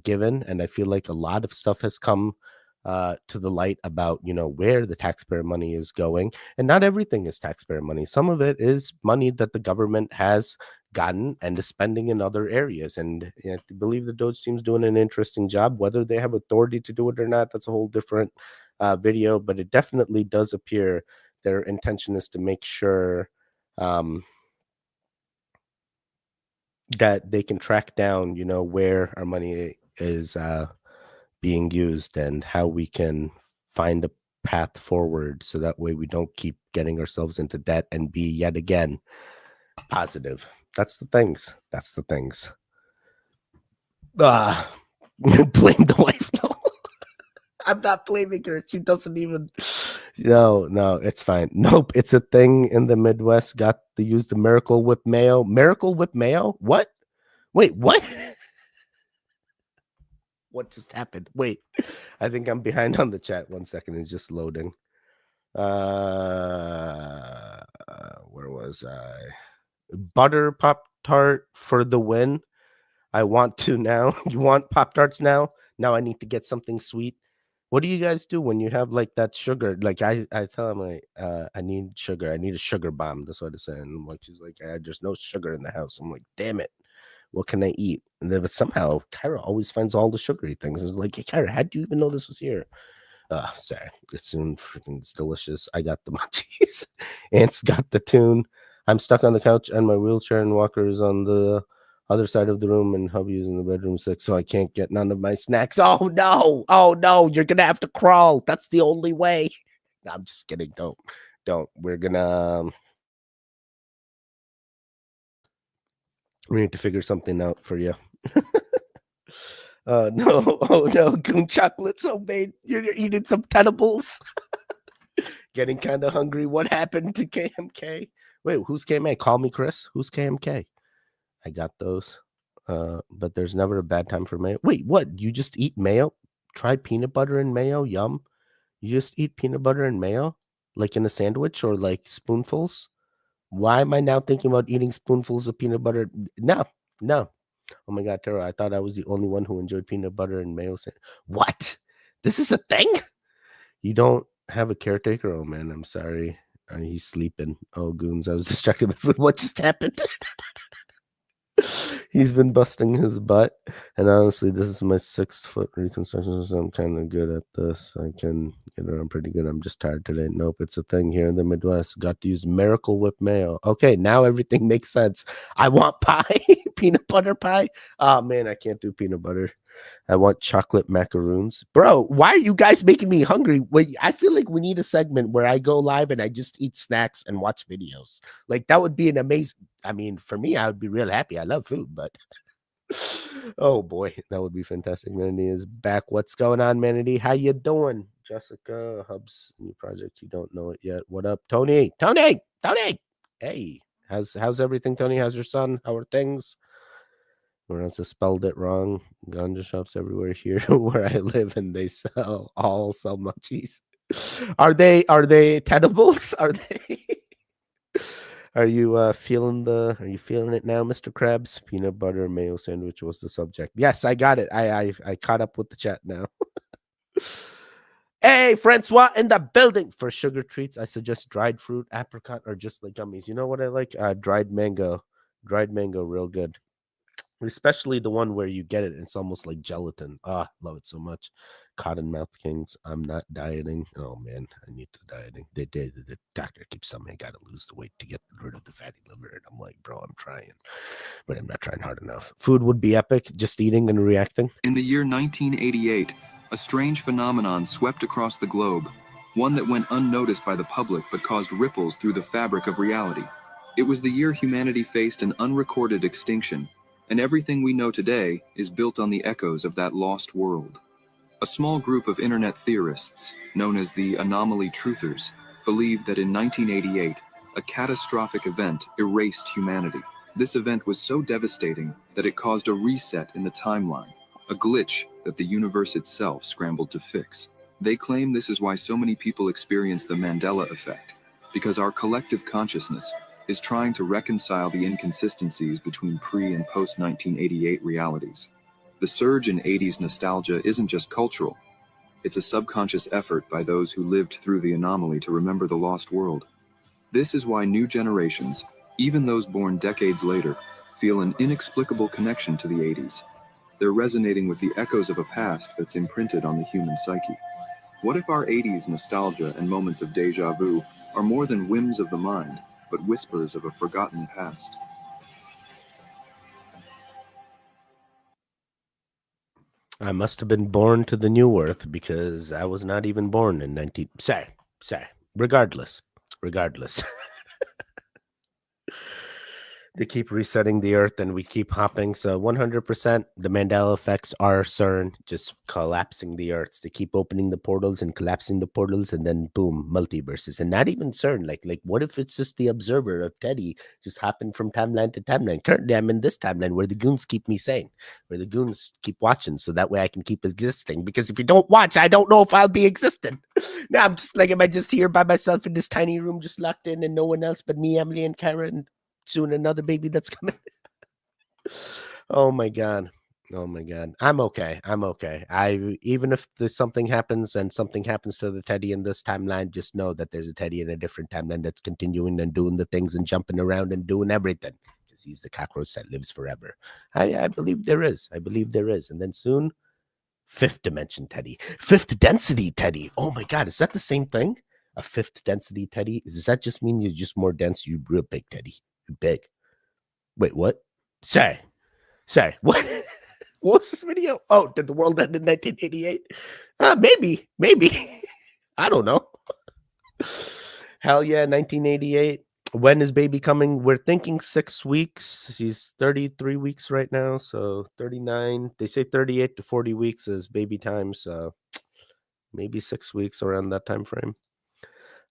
[SPEAKER 2] given. And I feel like a lot of stuff has come to the light about, where the taxpayer money is going. And not everything is taxpayer money. Some of it is money that the government has gotten and is spending in other areas. And I believe the DOGE team's doing an interesting job. Whether they have authority to do it or not, that's a whole different video. But it definitely does appear their intention is to make sure that they can track down, where our money is being used and how we can find a path forward so that way we don't keep getting ourselves into debt and be yet again positive. That's the things. Blame the wife. No, I'm not blaming her. She doesn't even. No, it's fine. Nope, it's a thing in the Midwest. Got to use the Miracle Whip mayo. Miracle Whip mayo? What? Wait, what? What just happened? Wait, I think I'm behind on the chat. 1 second, it's just loading. Where was I? Butter Pop-Tart for the win. I want to now. You want Pop-Tarts now? Now I need to get something sweet. What do you guys do when you have like that sugar? Like I tell him like I need sugar. I need a sugar bomb. That's what I'm saying. I'm like, she's like, there's no sugar in the house. I'm like, damn it. What can I eat? And then, but somehow Kyra always finds all the sugary things. It's like, hey, Kyra, how do you even know this was here? Sorry. It's delicious. I got the munchies. Ant's got the tune. I'm stuck on the couch and my wheelchair and walker is on the other side of the room and hubby's in the bedroom 6, so I can't get none of my snacks. Oh no, you're gonna have to crawl. That's the only way. No, I'm just kidding. Don't. We're gonna we need to figure something out for you. No, goon chocolate's homemade. You're eating some edibles. Getting kind of hungry. What happened to KMK? Wait, who's KMK? Call me Chris. Who's KMK? I got those. But there's never a bad time for mayo. Wait, what? You just eat mayo? try peanut butter and mayo. Yum. You just eat peanut butter and mayo, like in a sandwich or like spoonfuls. Why am I now thinking about eating spoonfuls of peanut butter? No, no. Oh my God, Tara, I thought I was the only one who enjoyed peanut butter and mayo. What? This is a thing? You don't have a caretaker? Oh man, I'm sorry. He's sleeping. Oh, goons, I was distracted by food. What just happened? He's been busting his butt. And honestly, this is my 6-foot reconstruction, so I'm kind of good at this. I can get around pretty good. I'm just tired today. Nope, it's a thing here in the Midwest. Got to use Miracle Whip mayo. Okay, now everything makes sense. I want pie, peanut butter pie. Oh man, I can't do peanut butter. I want chocolate macaroons. Bro, why are you guys making me hungry? Wait, I feel like we need a segment where I go live and I just eat snacks and watch videos. Like, that would be an amazing... I mean, for me, I would be real happy. I love food, but... oh, boy, that would be fantastic. Manity is back. What's going on, Manity? How you doing? Jessica, Hub's new project. You don't know it yet. What up, Tony? Tony! Hey, how's everything, Tony? How's your son? How are things? Or else I spelled it wrong. Ganja shops everywhere here where I live, and they all sell munchies. Are they edibles? Are they? Are you feeling it now, Mr. Krabs? Peanut butter mayo sandwich was the subject. Yes, I got it. I caught up with the chat now. Hey, Francois in the building. For sugar treats, I suggest dried fruit, apricot, or just like gummies. You know what I like? Dried mango. Dried mango, real good. Especially the one where you get it and it's almost like gelatin. Love it so much. Cottonmouth Kings. I'm not dieting. Oh man, I need to dieting. The doctor keeps telling me I gotta lose the weight to get rid of the fatty liver. And I'm like, bro, I'm trying, but I'm not trying hard enough. Food would be epic, just eating and reacting.
[SPEAKER 13] In the year 1988, a strange phenomenon swept across the globe, one that went unnoticed by the public but caused ripples through the fabric of reality. It was the year humanity faced an unrecorded extinction, and everything we know today is built on the echoes of that lost world. A small group of internet theorists, known as the Anomaly Truthers, believed that in 1988, a catastrophic event erased humanity. This event was so devastating that it caused a reset in the timeline, a glitch that the universe itself scrambled to fix. They claim this is why so many people experience the Mandela effect, because our collective consciousness is trying to reconcile the inconsistencies between pre- and post-1988 realities. The surge in 80s nostalgia isn't just cultural. It's a subconscious effort by those who lived through the anomaly to remember the lost world. This is why new generations, even those born decades later, feel an inexplicable connection to the 80s. They're resonating with the echoes of a past that's imprinted on the human psyche. What if our 80s nostalgia and moments of deja vu are more than whims of the mind, but whispers of a forgotten past?
[SPEAKER 2] I must have been born to the new earth because I was not even born in 19... Sorry. Regardless. They keep resetting the earth and we keep hopping. So 100% the Mandela effects are CERN just collapsing the earths. They keep opening the portals and collapsing the portals, and then boom, multiverses. And not even CERN. Like what if it's just the observer of Teddy just hopping from timeline to timeline? Currently, I'm in this timeline where the goons keep me sane, where the goons keep watching, so that way I can keep existing. Because if you don't watch, I don't know if I'll be existing. Now I'm just like, am I just here by myself in this tiny room, just locked in, and no one else but me, Emily, and Karen? Soon another baby that's coming. Oh my god. I'm okay. Even if something happens and something happens to the Teddy in this timeline, just know that there's a Teddy in a different timeline that's continuing and doing the things and jumping around and doing everything, because he's the cockroach that lives forever. I believe there is. And then soon, fifth dimension Teddy, fifth density Teddy. Oh my god, is that the same thing? A fifth density Teddy? Does that just mean you're just more dense? You're real big, Teddy. Big. Wait, what? Sorry. What? What was this video? Oh, did the world end in 1988? Maybe. I don't know. Hell yeah, 1988. When is baby coming? We're thinking 6 weeks. She's 33 weeks right now, so 39. They say 38 to 40 weeks is baby time, so maybe 6 weeks around that time frame.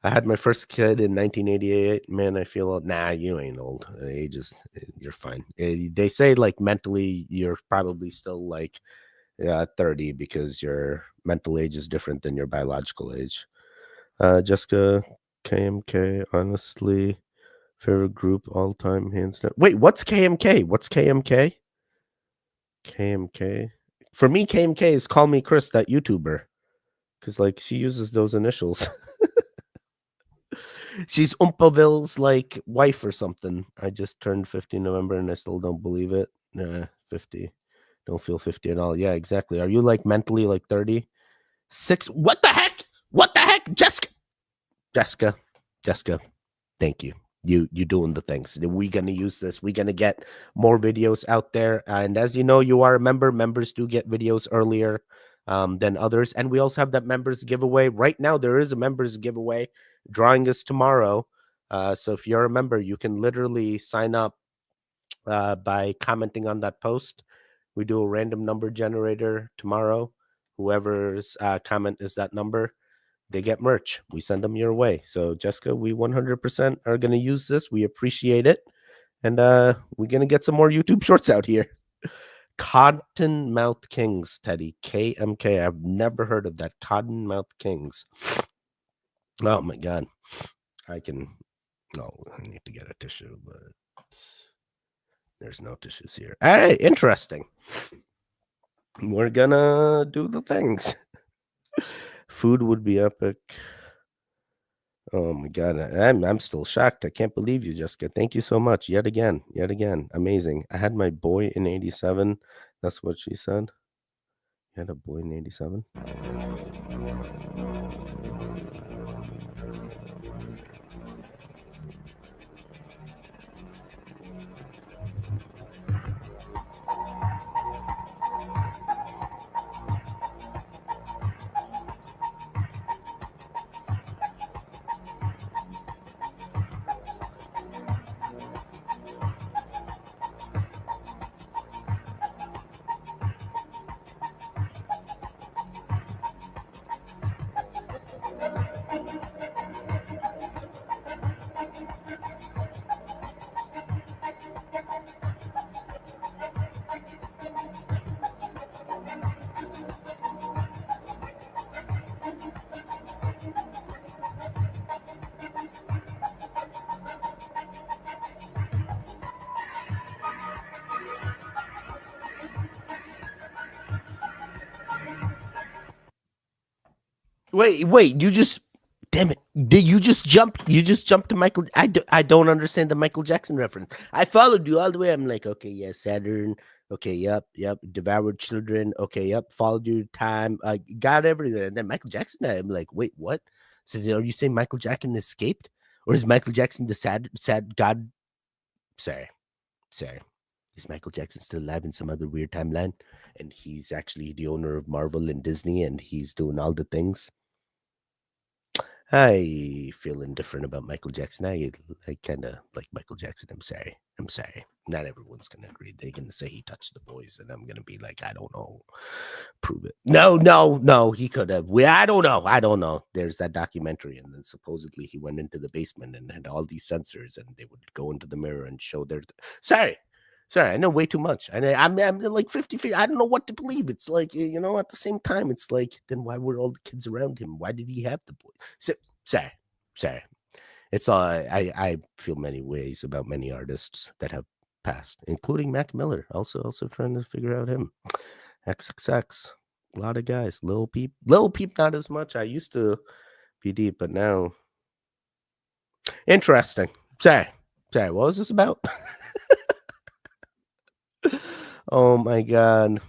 [SPEAKER 2] I had my first kid in 1988. Man, I feel old. Nah, you ain't old. You're fine. They say like mentally, you're probably still like Yeah, 30, because your mental age is different than your biological age. Jessica, KMK, honestly, favorite group all time, hands down. Wait, what's KMK? What's KMK? KMK. For me, KMK is Call Me Chris, that YouTuber, because like she uses those initials. She's Umpaville's like wife or something. I just turned 50 in November and I still don't believe it. Nah, 50. Don't feel 50 at all. Yeah, exactly. Are you like mentally like 30? What the heck? What the heck? Jessica. Thank you. You doing the things. We're gonna use this. We're gonna get more videos out there. And as you know, you are a member. Members do get videos earlier than others. And we also have that members giveaway. Right now, there is a members giveaway. Drawing is tomorrow. So if you're a member, you can literally sign up by commenting on that post. We do a random number generator tomorrow. Whoever's comment is that number, they get merch. We send them your way. So Jessica, we 100% are going to use this. We appreciate it. And we're going to get some more YouTube shorts out here. Cottonmouth Kings, Teddy. KMK. I've never heard of that. Cottonmouth Kings. Oh my God. I need to get a tissue, but there's no tissues here. All right, interesting. We're gonna do the things. Food would be epic. Oh my God, I'm still shocked. I can't believe you, Jessica. Thank you so much. Yet again. Amazing. I had my boy in 87. That's what she said. You had a boy in 87? Wait, you just, damn it. Did you just jump to Michael? I don't understand the Michael Jackson reference. I followed you all the way. I'm like, okay, yeah, Saturn. Okay, yep. Devoured Children. Okay, yep. Followed you time. Got everything. And then Michael Jackson, I'm like, wait, what? So are you saying Michael Jackson escaped? Or is Michael Jackson the sad God? Sorry. Is Michael Jackson still alive in some other weird timeline? And he's actually the owner of Marvel and Disney, and he's doing all the things. I feel indifferent about Michael Jackson. I kind of like Michael Jackson. I'm sorry. Not everyone's going to agree. They're going to say he touched the boys, and I'm going to be like, I don't know. Prove it. No. He could have. I don't know. There's that documentary, and then supposedly he went into the basement and had all these sensors, and they would go into the mirror and show their. Sorry, I know way too much. I'm like 50 feet. I don't know what to believe. It's like, at the same time, it's like, then why were all the kids around him? Why did he have the boy? So, sorry. It's all, I feel many ways about many artists that have passed, including Mac Miller. Also trying to figure out him. XXX. A lot of guys. Lil Peep, not as much. I used to be deep, but now. Interesting. Sorry. What was this about? Oh my God.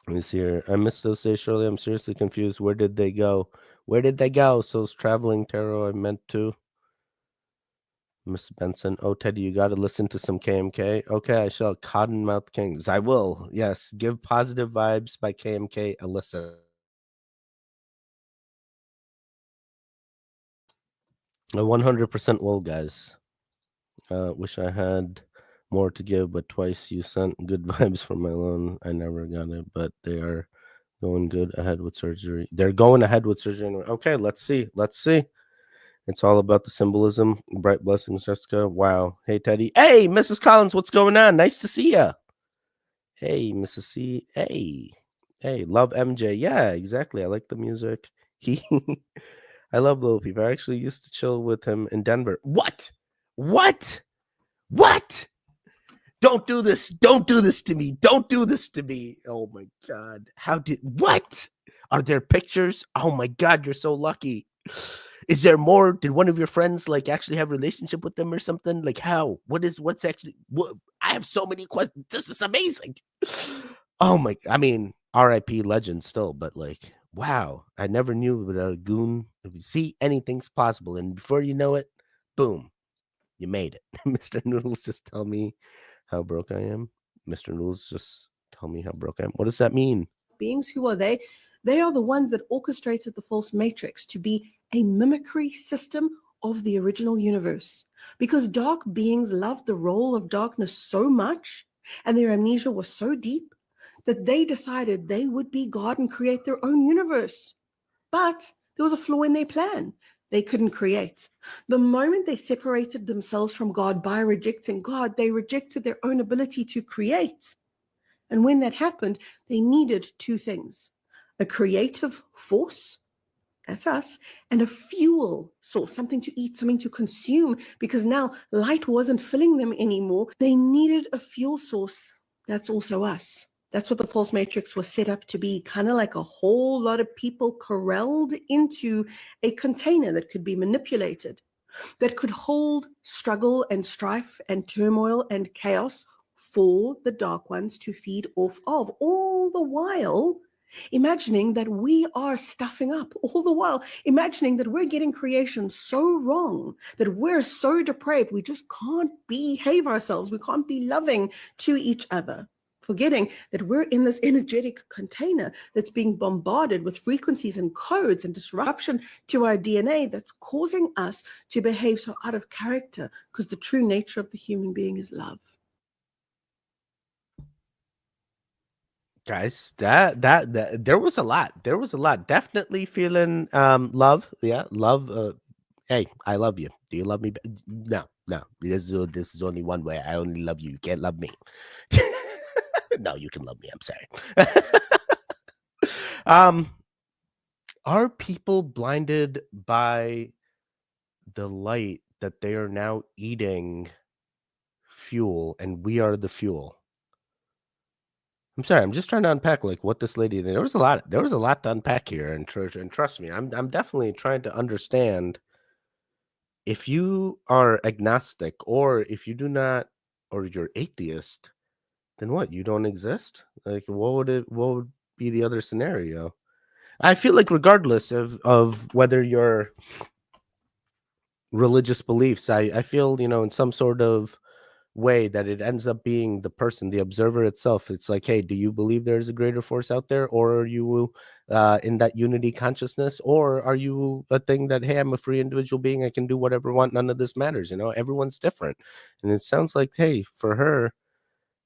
[SPEAKER 2] Let me see here. I missed those days, Shirley. I'm seriously confused. Where did they go? So it's traveling tarot. I meant to. Miss Benson. Oh, Teddy, you got to listen to some KMK. Okay, I shall. Cottonmouth Kings. I will. Yes. Give Positive Vibes by KMK a listen. I 100% will, guys. Wish I had more to give, but twice you sent good vibes for my loan. I never got it, but they are going good ahead with surgery. They're going ahead with surgery. Okay, let's see. It's all about the symbolism. Bright blessings, Jessica. Wow. Hey, Teddy. Hey, Mrs. Collins, what's going on? Nice to see ya. Hey, Mrs. C. Hey, Hey, love MJ. Yeah, exactly. I like the music. He I love Lil Peep. I actually used to chill with him in Denver. What? What? What? Don't do this. Don't do this to me. Don't do this to me. Oh my God. How did what? Are there pictures? Oh my God, you're so lucky. Is there more? Did one of your friends like actually have a relationship with them or something? Like how? What's actually what? I have so many questions. This is amazing. Oh my, I mean, RIP legend still, but like, wow, I never knew without a goon. If you see, anything's possible. And before you know it, boom, you made it. Mr. Noodles, just tell me how broke I am. Mr. Noodles, just tell me how broke I am. What does that mean?
[SPEAKER 14] Beings, who are they? They are the ones that orchestrated the false matrix to be a mimicry system of the original universe. Because dark beings loved the role of darkness so much, and their amnesia was so deep, that they decided they would be God and create their own universe. But there was a flaw in their plan. They couldn't create. The moment they separated themselves from God by rejecting God, they rejected their own ability to create. And when that happened, they needed two things: a creative force, that's us, and a fuel source, something to eat, something to consume, because now light wasn't filling them anymore. They needed a fuel source, that's also us. That's what the false matrix was set up to be, kind of like a whole lot of people corralled into a container that could be manipulated, that could hold struggle and strife and turmoil and chaos for the dark ones to feed off of, all the while imagining that we are stuffing up, all the while imagining that we're getting creation so wrong, that we're so depraved, we just can't behave ourselves, we can't be loving to each other. Forgetting that we're in this energetic container that's being bombarded with frequencies and codes and disruption to our DNA that's causing us to behave so out of character, because the true nature of the human being is love.
[SPEAKER 2] Guys, that there was a lot. There was a lot. Definitely feeling love. Yeah, love. Hey, I love you. Do you love me? No, no. This is only one way. I only love you. You can't love me. No, you can love me. I'm sorry. Are people blinded by the light that they are now eating fuel and we are the fuel? I'm sorry, I'm just trying to unpack like what this lady. There was a lot to unpack here, and trust me, I'm definitely trying to understand. If you are agnostic, or if you do not, or you're atheist, then what? You don't exist? Like, what would be the other scenario? I feel like regardless of whether your religious beliefs, I feel, in some sort of way that it ends up being the person, the observer itself. It's like, hey, do you believe there's a greater force out there, or are you in that unity consciousness, or are you a thing that, hey, I'm a free individual being, I can do whatever I want, none of this matters. Everyone's different. And it sounds like, hey, for her,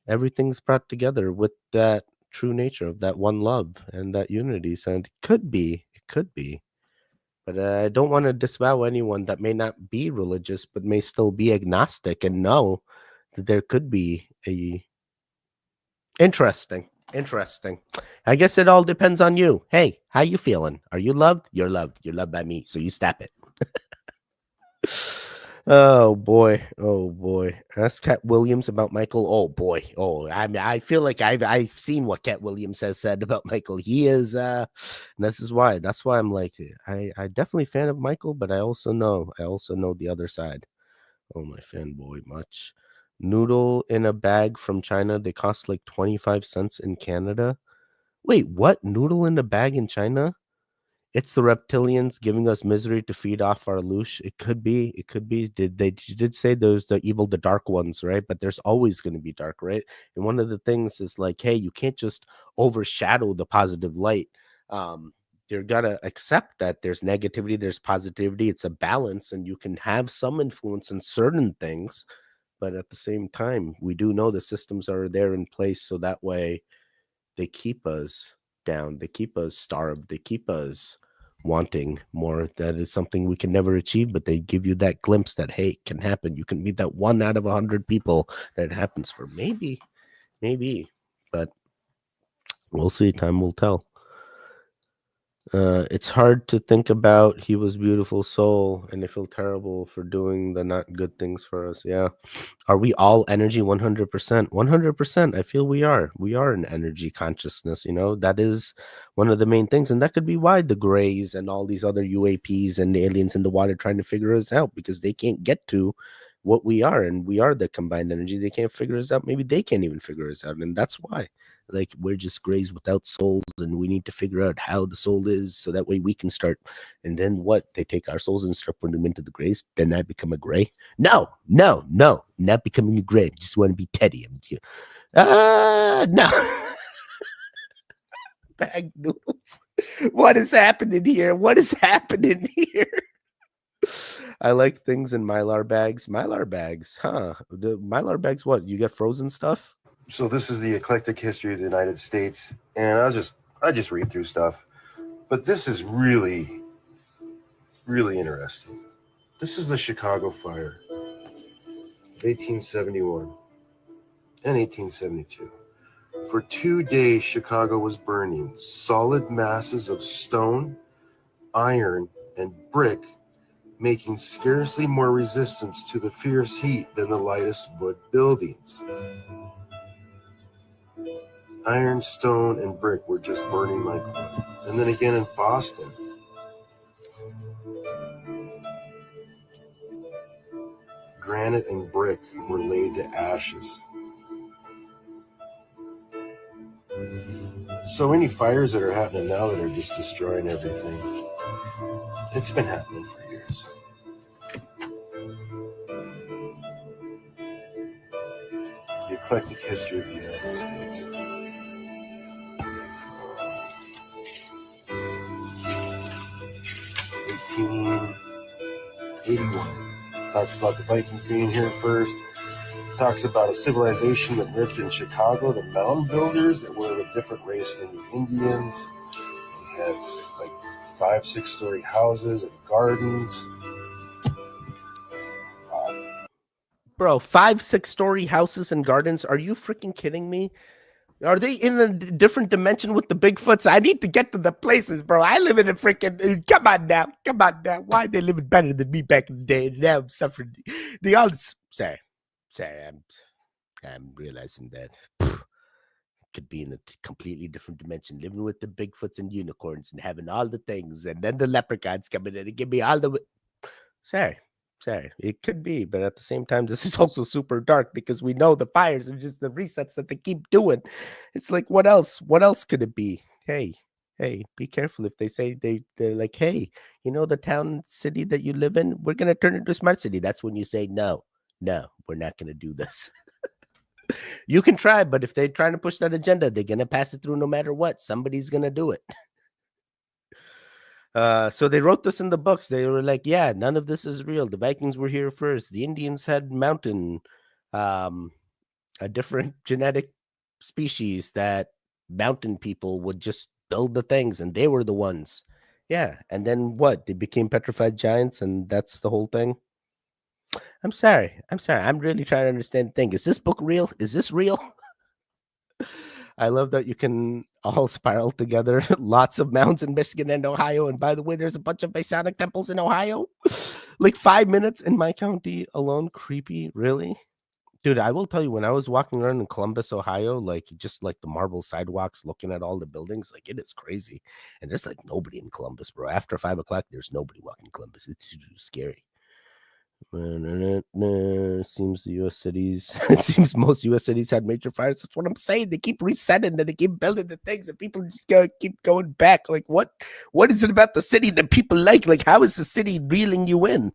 [SPEAKER 2] everything's brought together with that true nature of that one love and that unity. So it could be, but I don't want to disavow anyone that may not be religious but may still be agnostic and know that there could be a interesting. I guess it all depends on you. Hey, how you feeling? Are you loved? You're loved. You're loved by me. So you stop it. Oh boy. Ask Cat Williams about Michael. Oh boy. Oh, I feel like I've seen what Cat Williams has said about Michael. He is and that's why I'm like, I definitely fan of Michael, but I also know the other side. Oh, my fanboy much. Noodle in a bag from China. They cost like 25 cents in Canada. Wait, what? Noodle in a bag in China? It's the reptilians giving us misery to feed off our loosh. It could be. They did say those the dark ones, right? But there's always going to be dark, right? And one of the things is like, hey, you can't just overshadow the positive light. You're gonna accept that there's negativity, there's positivity. It's a balance, and you can have some influence in certain things, but at the same time, we do know the systems are there in place, so that way they keep us down, they keep us starved, they keep us wanting more. That is something we can never achieve, but they give you that glimpse that, hey, it can happen. You can be that 1 out of 100 people that it happens for. Maybe, but We'll see. Time will tell. It's hard to think about. He was beautiful soul, and I feel terrible for doing the not good things for us. Yeah. Are we all energy? 100%. 100%. I feel we are. We are an energy consciousness. That is one of the main things. And that could be why the Greys and all these other UAPs and the aliens in the water trying to figure us out, because they can't get to what we are. And we are the combined energy. They can't figure us out. Maybe they can't even figure us out. And that's why. Like, we're just Greys without souls, and we need to figure out how the soul is so that way we can start. And then what? They take our souls and start putting them into the Greys. Then I become a Grey? No, not becoming a Grey. I just want to be Teddy. No. Bag noodles. What is happening here? What is happening here? I like things in Mylar bags. Mylar bags, huh? The Mylar bags, what? You get frozen stuff?
[SPEAKER 15] So this is the eclectic history of the United States, and I just read through stuff, but this is really, really interesting. This is the Chicago fire, 1871 and 1872. For 2 days, Chicago was burning. Solid masses of stone, iron, and brick, making scarcely more resistance to the fierce heat than the lightest wood buildings. Iron, stone, and brick were just burning like wood. And then again in Boston, granite and brick were laid to ashes. So any fires that are happening now that are just destroying everything, it's been happening for years. The eclectic history of the United States. 1881. Talks about the Vikings being here first. Talks about a civilization that lived in Chicago, the mound builders that were of a different race than the Indians. We had like 5-6 story houses and gardens.
[SPEAKER 2] Bro, 5-6 story houses and gardens. Are you freaking kidding me? Are they in a different dimension with the Bigfoots? I need to get to the places, bro. I live in a freaking... Come on now. Why are they living better than me back in the day? And now I'm suffering. They all... Sorry. I'm realizing that. Could be in a completely different dimension, living with the Bigfoots and unicorns and having all the things. And then the leprechauns come in and give me all the... Sorry. It could be, but at the same time, this is also super dark because we know the fires are just the resets that they keep doing. It's like, what else? What else could it be? Hey, be careful if they say they're like, hey, the town city that you live in, we're gonna turn it into a smart city. That's when you say no, we're not gonna do this. You can try, but if they're trying to push that agenda, they're gonna pass it through no matter what. Somebody's gonna do it. So they wrote this in the books. They were like, yeah, none of this is real. The Vikings were here first. The Indians had mountain, a different genetic species that mountain people would just build the things, and they were the ones. Yeah. And then what? They became petrified giants, and that's the whole thing. I'm sorry. I'm really trying to understand the thing. Is this book real? Is this real? I love that you can all spiral together. Lots of mounds in Michigan and Ohio. And by the way, there's a bunch of Masonic temples in Ohio. Like 5 minutes in my county alone. Creepy. Really? Dude, I will tell you, when I was walking around in Columbus, Ohio, like just like the marble sidewalks, looking at all the buildings, like it is crazy. And there's like nobody in Columbus, bro. After 5 o'clock, there's nobody walking Columbus. It's scary. Seems the U.S. cities. It seems most U.S. cities had major fires. That's what I'm saying. They keep resetting and they keep building the things, and people just keep going back. Like, what is it about the city that people like? Like, how is the city reeling you in?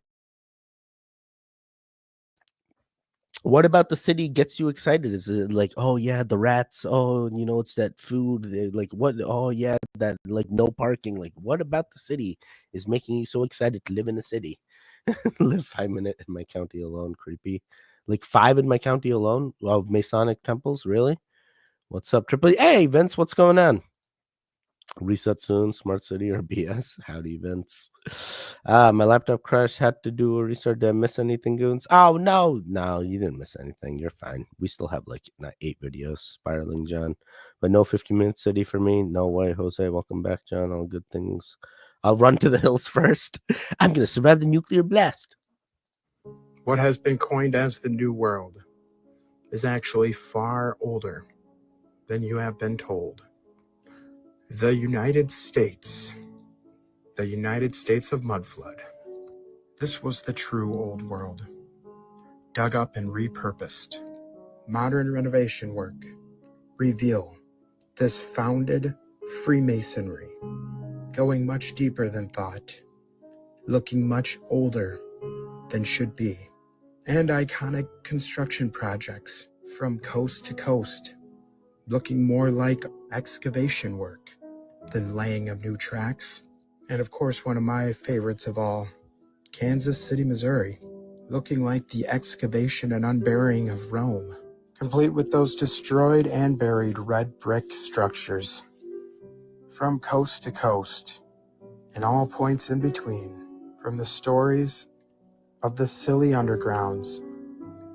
[SPEAKER 2] What about the city gets you excited? Is it like, oh yeah, the rats? Oh, it's that food. Like, what? Oh yeah, that like no parking. Like, what about the city is making you so excited to live in a city? Live 5 minutes in my county alone. Creepy. Like 5 in my county alone of Masonic temples. Really? What's up, Triple? Hey, Vince, what's going on? Reset soon, smart city or BS? Howdy, Vince. My laptop crashed. Had to do a restart. Did I miss anything, goons? Oh, no, you didn't miss anything. You're fine. We still have like 8 videos spiraling, John. But no 15-minute city for me. No way, Jose. Welcome back, John. All good things. I'll run to the hills first. I'm going to survive the nuclear blast.
[SPEAKER 16] What has been coined as the New World is actually far older than you have been told. The United States of Mudflood. This was the true old world, dug up and repurposed. Modern renovation work reveal this founded Freemasonry, going much deeper than thought, looking much older than should be, and iconic construction projects from coast to coast, looking more like excavation work than laying of new tracks. And of course, one of my favorites of all, Kansas City, Missouri, looking like the excavation and unburying of Rome, complete with those destroyed and buried red brick structures. From coast to coast, and all points in between, from the stories of the silly undergrounds,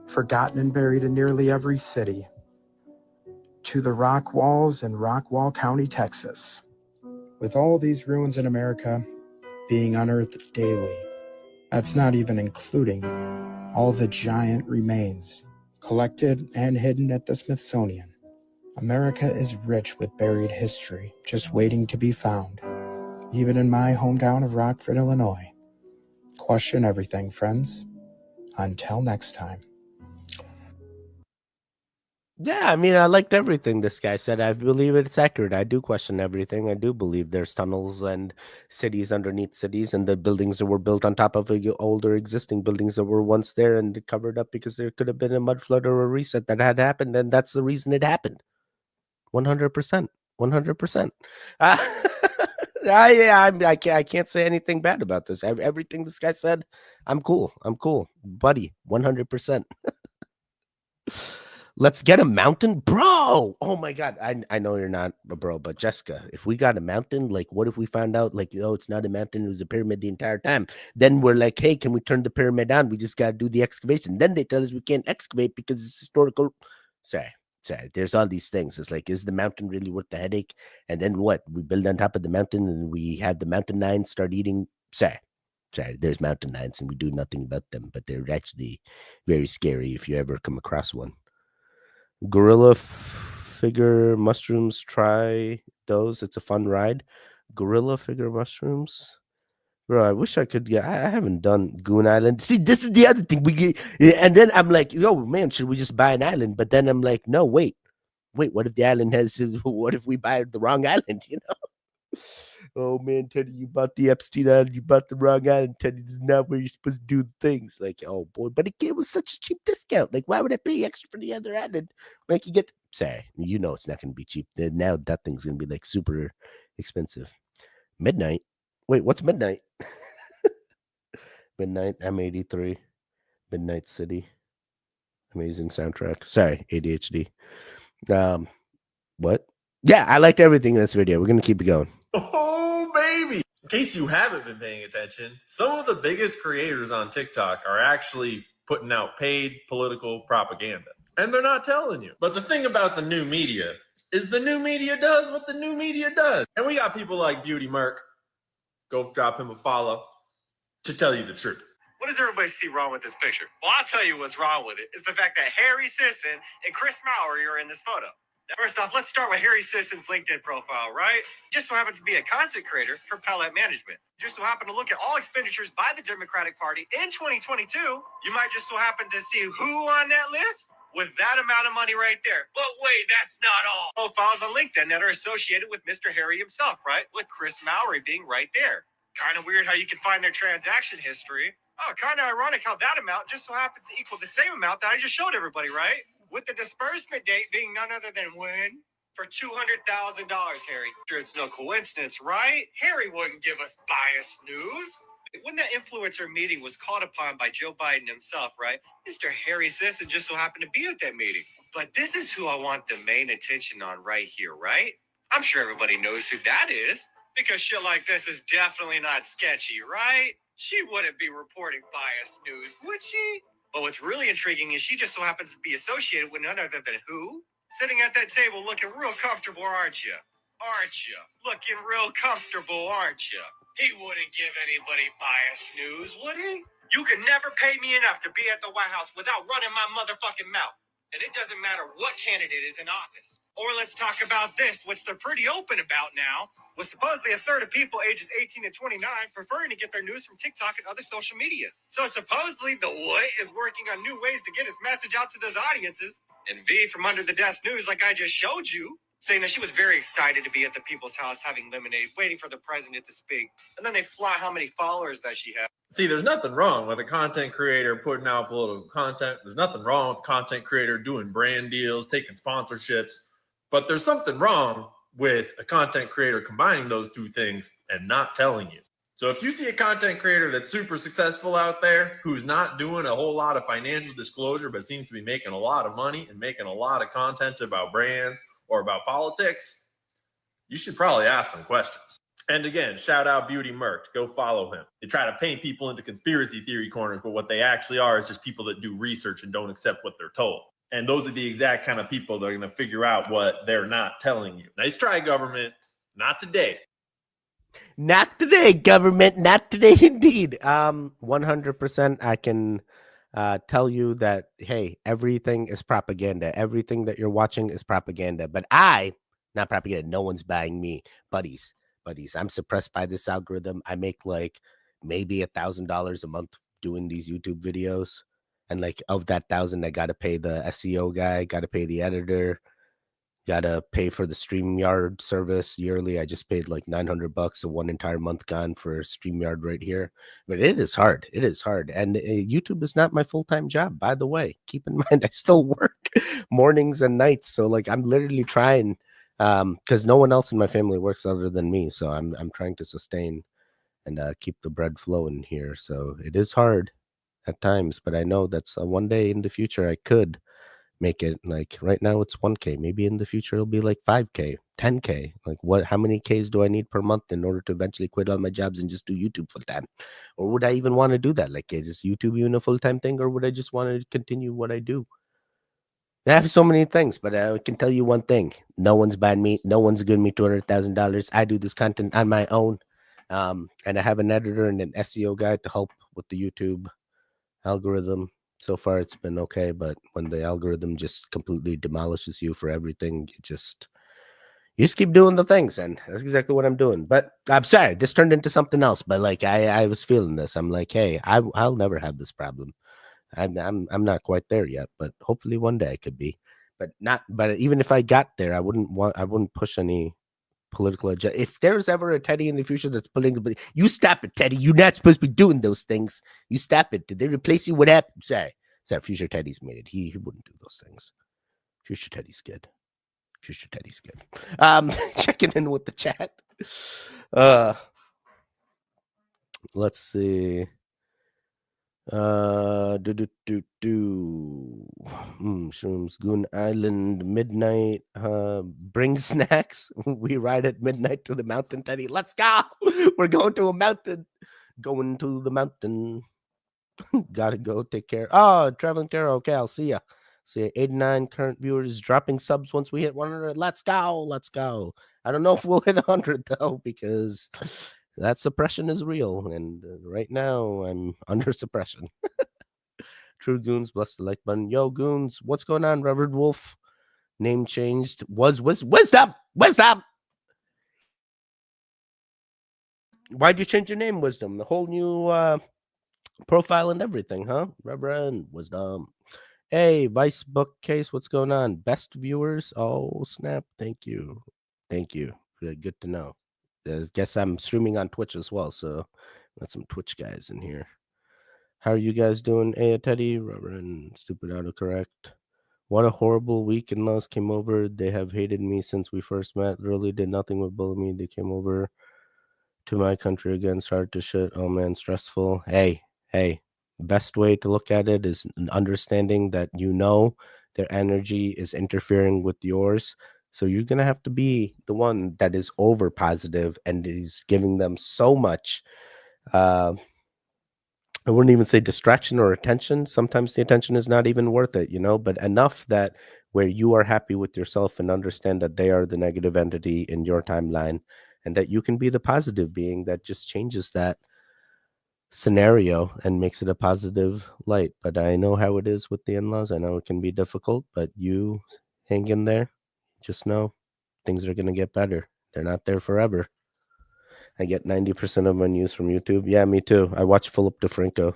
[SPEAKER 16] forgotten and buried in nearly every city, to the rock walls in Rockwall County, Texas, with all these ruins in America being unearthed daily. That's not even including all the giant remains collected and hidden at the Smithsonian. America is rich with buried history, just waiting to be found. Even in my hometown of Rockford, Illinois. Question everything, friends. Until next time.
[SPEAKER 2] Yeah, I mean, I liked everything this guy said. I believe it's accurate. I do question everything. I do believe there's tunnels and cities underneath cities, and the buildings that were built on top of older existing buildings that were once there and covered up because there could have been a mud flood or a reset that had happened, and that's the reason it happened. 100%. 100%. I can't say anything bad about this. Everything this guy said, I'm cool. Buddy, 100%. Let's get a mountain, bro. Oh my God. I know you're not a bro, but Jessica, if we got a mountain, like what if we found out like, oh, it's not a mountain, it was a pyramid the entire time. Then we're like, hey, can we turn the pyramid on? We just got to do the excavation. Then they tell us we can't excavate because it's historical. Sorry. There's all these things. It's like, is the mountain really worth the headache? And then what? We build on top of the mountain and we have the mountain lions start eating. Sorry, there's mountain lions and we do nothing about them, but they're actually very scary if you ever come across one. Gorilla figure mushrooms, try those. It's a fun ride. Gorilla figure mushrooms. Bro, I wish I could get. I haven't done Goon Island. See, this is the other thing. And then I'm like, yo, man, should we just buy an island? But then I'm like, no, wait. What if the island has? What if we buy the wrong island? You know? Oh man, Teddy, you bought the Epstein Island. You bought the wrong island. Teddy, this is not where you're supposed to do things. Like, oh boy, but it was such a cheap discount. Like, why would I pay extra for the other island? Like, you get. Sorry, you know it's not going to be cheap. Now that thing's going to be like super expensive. Midnight. Wait, what's Midnight? Midnight, M83, Midnight City. Amazing soundtrack. Sorry, ADHD. What? Yeah, I liked everything in this video. We're going to keep it going.
[SPEAKER 17] Oh, baby. In case you haven't been paying attention, some of the biggest creators on TikTok are actually putting out paid political propaganda. And they're not telling you. But the thing about the new media is the new media does what the new media does. And we got people like Beauty Merc. Go drop him a follow to tell you the truth.
[SPEAKER 18] What does everybody see wrong with this picture? Well, I'll tell you what's wrong with it. It's the fact that Harry Sisson and Chris Mowry are in this photo. Now, first off, let's start with Harry Sisson's LinkedIn profile, right? Just so happens to be a content creator for Palette Management. Just so happen to look at all expenditures by the Democratic Party in 2022. You might just so happen to see who on that list with that amount of money right there. But wait, that's not all. Profiles on LinkedIn that are associated with Mr. Harry himself, right? With Chris Mowry being right there. Kind of weird how you can find their transaction history. Oh, kind of ironic how that amount just so happens to equal the same amount that I just showed everybody, right? With the disbursement date being none other than when? For $200,000, Harry. Sure, it's no coincidence, right? Harry wouldn't give us biased news. When that influencer meeting was called upon by Joe Biden himself, right? Mr. Harry Sisson just so happened to be at that meeting. But this is who I want the main attention on right here, right? I'm sure everybody knows who that is, because shit like this is definitely not sketchy, right? She wouldn't be reporting biased news, would she? But what's really intriguing is she just so happens to be associated with none other than who? Sitting at that table looking real comfortable, aren't you? Aren't you? Looking real comfortable, aren't you? He wouldn't give anybody biased news, would he? You can never pay me enough to be at the White House without running my motherfucking mouth. And it doesn't matter what candidate is in office. Or let's talk about this, which they're pretty open about now, with supposedly a third of people ages 18 to 29 preferring to get their news from TikTok and other social media. So supposedly the Wood is working on new ways to get his message out to those audiences. And V from Under the Desk News, like I just showed you, saying that she was very excited to be at the people's house having lemonade, waiting for the president to speak. And then they fly how many followers that she has.
[SPEAKER 17] See, there's nothing wrong with a content creator putting out political content. There's nothing wrong with a content creator doing brand deals, taking sponsorships. But there's something wrong with a content creator combining those two things and not telling you. So if you see a content creator that's super successful out there who's not doing a whole lot of financial disclosure but seems to be making a lot of money and making a lot of content about brands or about politics, you should probably ask some questions. And again, shout out Beauty Merc. Go follow him. They try to paint people into conspiracy theory corners, but what they actually are is just people that do research and don't accept what they're told. And those are the exact kind of people that are going to figure out what they're not telling you. Nice try, government. Not today.
[SPEAKER 2] Not today, government. Not today, indeed. 100%. I can tell you that, hey, everything is propaganda. Everything that you're watching is propaganda. But not propaganda. No one's buying me, buddies. I'm suppressed by this algorithm. I make like maybe $1,000 a month doing these YouTube videos. And like of that 1,000, I got to pay the SEO guy, got to pay the editor, got to pay for the StreamYard service yearly. I just paid like $900, so one entire month gone for StreamYard right here. But it is hard. It is hard. And YouTube is not my full-time job, by the way. Keep in mind, I still work mornings and nights. So like I'm literally trying, because no one else in my family works other than me. So I'm trying to sustain and keep the bread flowing here. So it is hard at times, but I know that's one day in the future I could make it. Like right now it's 1K. Maybe in the future it'll be like 5K, 10K. Like how many Ks do I need per month in order to eventually quit all my jobs and just do YouTube full time? Or would I even want to do that? Like, is YouTube even a full time thing, or would I just want to continue what I do? I have so many things, but I can tell you one thing: no one's buying me. No one's giving me $200,000. I do this content on my own, and I have an editor and an SEO guy to help with the YouTube algorithm. So far it's been okay, but when the algorithm just completely demolishes you for everything, you just keep doing the things, and that's exactly what I'm doing. But I'm sorry, this turned into something else. But like I was feeling this. I'm like, hey, I'll never have this problem. I'm not quite there yet, but hopefully one day I could be. But even if I got there, I wouldn't push any political agenda. If there's ever a Teddy in the future that's putting, you stop it, Teddy. You're not supposed to be doing those things. You stop it. Did they replace you? What happened? Sorry, future Teddy's made it. He wouldn't do those things. Future Teddy's good. Future Teddy's good. Checking in with the chat. Let's see. Shrooms, Goon Island, midnight, bring snacks. We ride at midnight to the mountain, Teddy. Let's go. We're going to a mountain. Going to the mountain. Gotta go take care. Oh, traveling terror. Okay, I'll see ya. See ya. 89 current viewers, dropping subs once we hit 100. Let's go. I don't know if we'll hit 100 though, because that suppression is real, and right now I'm under suppression. True Goons, bless the like button. Yo, Goons, what's going on? Reverend Wolf, name changed. Was Wisdom. Why'd you change your name, Wisdom? The whole new profile and everything, huh? Reverend Wisdom. Hey, Vice Bookcase, what's going on? Best viewers? Oh, snap. Thank you. Good to know. I guess I'm streaming on Twitch as well, so got some Twitch guys in here. How are you guys doing? Hey, Teddy, Reverend, stupid autocorrect. What a horrible week in-laws came over. They have hated me since we first met. Really did nothing but bully me. They came over to my country again, started to shit. Oh man, stressful. Hey, best way to look at it is understanding that their energy is interfering with yours. So you're going to have to be the one that is over positive and is giving them so much, I wouldn't even say distraction or attention. Sometimes the attention is not even worth it, but enough that where you are happy with yourself and understand that they are the negative entity in your timeline, and that you can be the positive being that just changes that scenario and makes it a positive light. But I know how it is with the in-laws. I know it can be difficult, but you hang in there. Just know things are going to get better. They're not there forever. I get 90% of my news from YouTube. Yeah, me too. I watch Philip DeFranco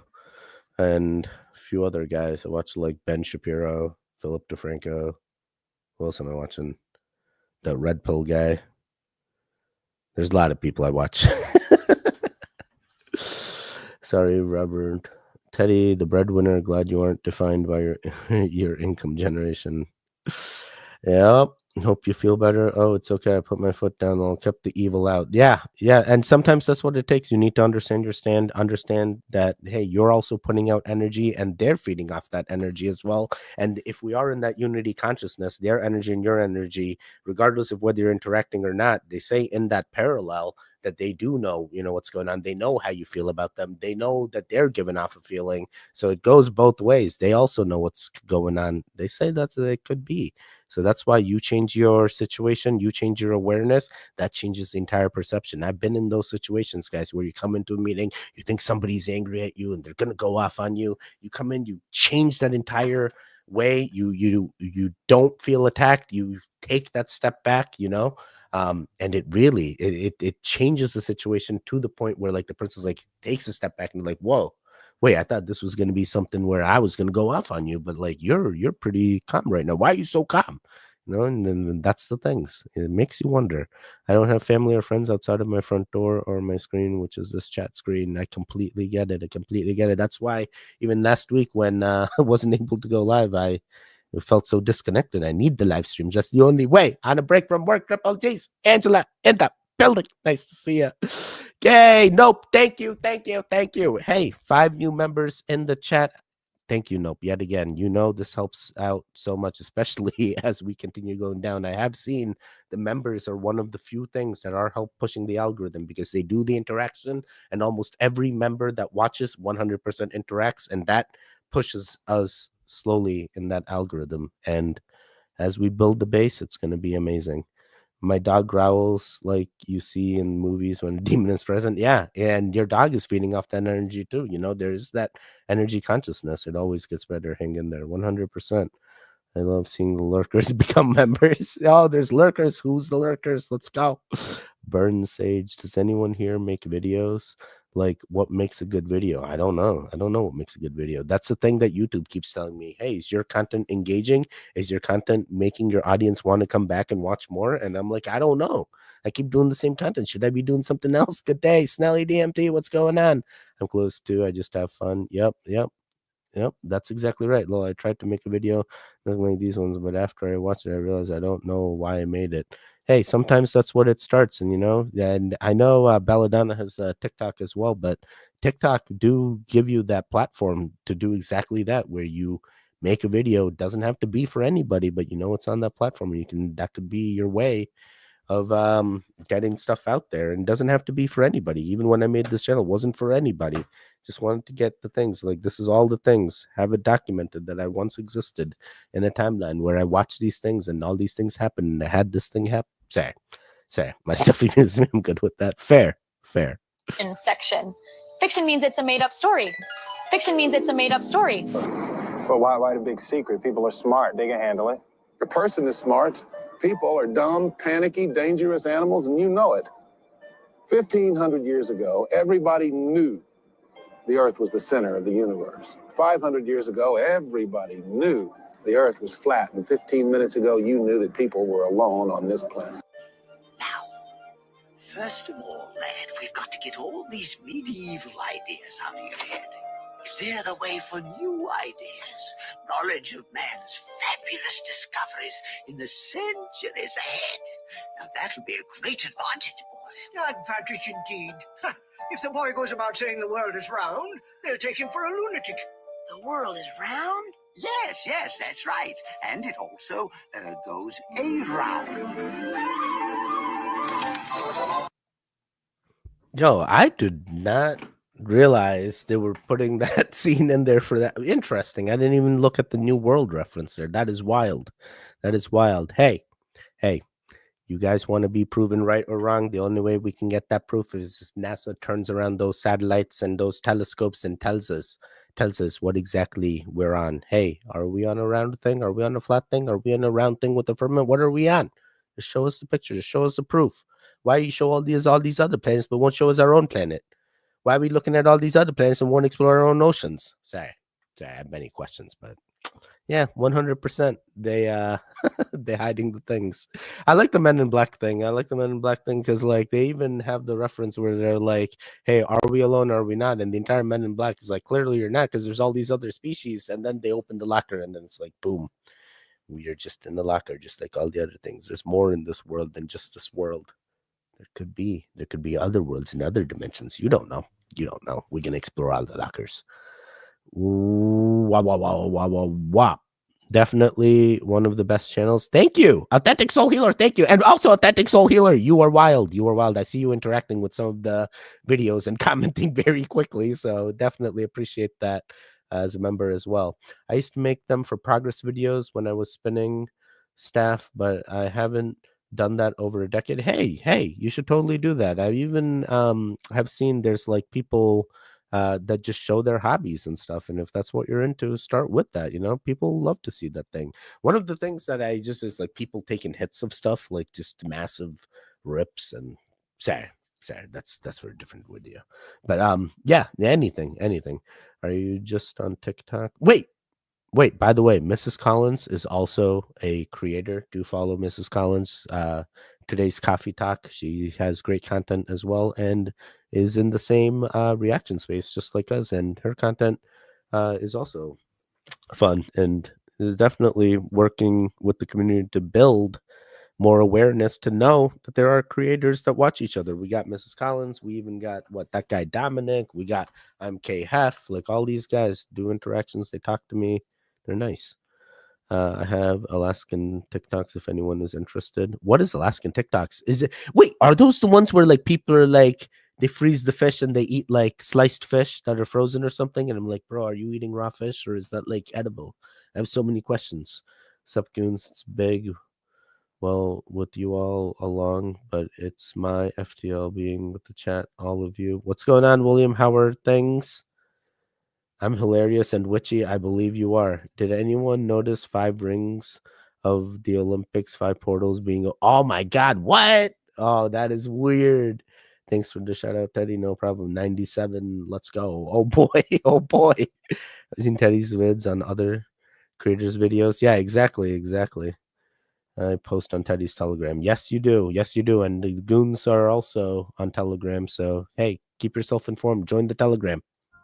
[SPEAKER 2] and a few other guys. I watch like Ben Shapiro, Philip DeFranco. Who else am I watching? The Red Pill guy. There's a lot of people I watch. Sorry, Robert. Teddy, the breadwinner. Glad you aren't defined by your income generation. Yep. Hope you feel better. Oh, it's okay. I put my foot down. I'll keep the evil out. Yeah. And sometimes that's what it takes. You need to understand your stand. Understand that, hey, you're also putting out energy and they're feeding off that energy as well. And if we are in that unity consciousness, their energy and your energy, regardless of whether you're interacting or not, they say in that parallel that they do know, what's going on. They know how you feel about them. They know that they're giving off a feeling. So it goes both ways. They also know what's going on. They say that it could be. So that's why you change your situation, you change your awareness, that changes the entire perception. I've been in those situations, guys, where you come into a meeting, you think somebody's angry at you and they're going to go off on you. You come in, you change that entire way. You don't feel attacked. You take that step back, and it really, it changes the situation to the point where like the person's like takes a step back and like, whoa. Wait, I thought this was going to be something where I was going to go off on you, but like you're pretty calm right now. Why are you so calm? And then that's the things. It makes you wonder. I don't have family or friends outside of my front door or my screen, which is this chat screen. I completely get it. That's why even last week when I wasn't able to go live, I felt so disconnected. I need the live streams. That's the only way. On a break from work, Triple G's. Angela in the building. Nice to see you. Yay. Nope. Thank you. Hey, 5 new members in the chat. Thank you, Nope. Yet again, this helps out so much, especially as we continue going down. I have seen the members are one of the few things that are help pushing the algorithm because they do the interaction, and almost every member that watches 100% interacts, and that pushes us slowly in that algorithm. And as we build the base, it's going to be amazing. My dog growls like you see in movies when a demon is present. Yeah. And your dog is feeding off that energy too. There's that energy consciousness. It always gets better. Hang in there. 100%. I love seeing the lurkers become members. Oh, there's lurkers. Who's the lurkers? Let's go. Burn Sage. Does anyone here make videos? Like, what makes a good video? I don't know what makes a good video. That's the thing that YouTube keeps telling me. Hey, is your content engaging? Is your content making your audience want to come back and watch more? And I'm like, I don't know. I keep doing the same content. Should I be doing something else? Good day, Snelly DMT. What's going on? I'm close to. I just have fun. Yep. That's exactly right. Well, I tried to make a video, nothing like these ones, but after I watched it, I realized I don't know why I made it. Hey, sometimes that's what it starts, and and I know Belladonna has TikTok as well, but TikTok do give you that platform to do exactly that, where you make a video. It doesn't have to be for anybody, but it's on that platform. That could be your way of getting stuff out there, and it doesn't have to be for anybody. Even when I made this channel, it wasn't for anybody. Just wanted to get the things, like this is all the things, have it documented that I once existed in a timeline where I watched these things and all these things happen, and I had this thing happen. Sorry, my stuff is, I'm good with that. Fair.
[SPEAKER 19] In section. Fiction means it's a made-up story.
[SPEAKER 20] Well, why the big secret? People are smart. They can handle it. The person is smart. People are dumb, panicky, dangerous animals, and you know it. 1,500 years ago, everybody knew the Earth was the center of the universe. 500 years ago, everybody knew the Earth was flat. And 15 minutes ago, you knew that people were alone on this planet.
[SPEAKER 21] First of all, lad, we've got to get all these medieval ideas out of your head. Clear the way for new ideas. Knowledge of man's fabulous discoveries in the centuries ahead. Now that'll be a great advantage, boy.
[SPEAKER 22] Advantage indeed. If the boy goes about saying the world is round, they'll take him for a lunatic.
[SPEAKER 21] The world is round? Yes, that's right. And it also goes around.
[SPEAKER 2] Yo, I did not realize they were putting that scene in there for that. Interesting. I didn't even look at the New World reference there. That is wild. That is wild. Hey, you guys want to be proven right or wrong? The only way we can get that proof is if NASA turns around those satellites and those telescopes and tells us what exactly we're on. Hey, are we on a round thing? Are we on a flat thing? Are we on a round thing with the firmament? What are we on? Just show us the picture. Just show us the proof. Why you show all these other planets but won't show us our own planet? Why are we looking at all these other planets and won't explore our own oceans? Sorry, I have many questions, but yeah, 100%. They they hiding the things. I like the Men in Black thing. I like the Men in Black thing because like they even have the reference where they're like, "Hey, are we alone? Or are we not?" And the entire Men in Black is like, "Clearly you're not," because there's all these other species. And then they open the locker, and then it's like, boom, we are just in the locker, just like all the other things. There's more in this world than just this world. There could be other worlds in other dimensions. You don't know. We can explore all the lockers. Wow. Definitely one of the best channels. Thank you, Authentic Soul Healer. Thank you. And also Authentic Soul Healer, you are wild. I see you interacting with some of the videos and commenting very quickly. So definitely appreciate that as a member as well. I used to make them for progress videos when I was spinning staff, but I haven't done that over a decade. Hey, you should totally do that. I even have seen there's like people that just show their hobbies and stuff. And if that's what you're into, start with that. People love to see that thing. One of the things that I just is like people taking hits of stuff, like just massive rips and sorry, that's for a different video. But yeah, anything. Are you just on TikTok? Wait, by the way, Mrs. Collins is also a creator. Do follow Mrs. Collins. Today's Coffee Talk. She has great content as well and is in the same reaction space just like us. And her content is also fun and is definitely working with the community to build more awareness to know that there are creators that watch each other. We got Mrs. Collins. We even got that guy Dominic. We got K Hef. Like all these guys do interactions. They talk to me. They're nice. I have Alaskan TikToks if anyone is interested. What is Alaskan TikToks? Are those the ones where like people are like they freeze the fish and they eat like sliced fish that are frozen or something? And I'm like, bro, are you eating raw fish or is that like edible? I have so many questions. Sup goons, it's big. Well, with you all along, but it's my FTL being with the chat, all of you. What's going on, William? How are things? I'm hilarious and witchy. I believe you are. Did anyone notice 5 rings of the Olympics, 5 portals being... Oh my God, what? Oh, that is weird. Thanks for the shout out, Teddy. No problem. 97. Let's go. Oh boy. Oh boy. I've seen Teddy's vids on other creators' videos. Yeah, exactly. I post on Teddy's Telegram. Yes, you do. And the goons are also on Telegram. So, hey, keep yourself informed. Join the Telegram.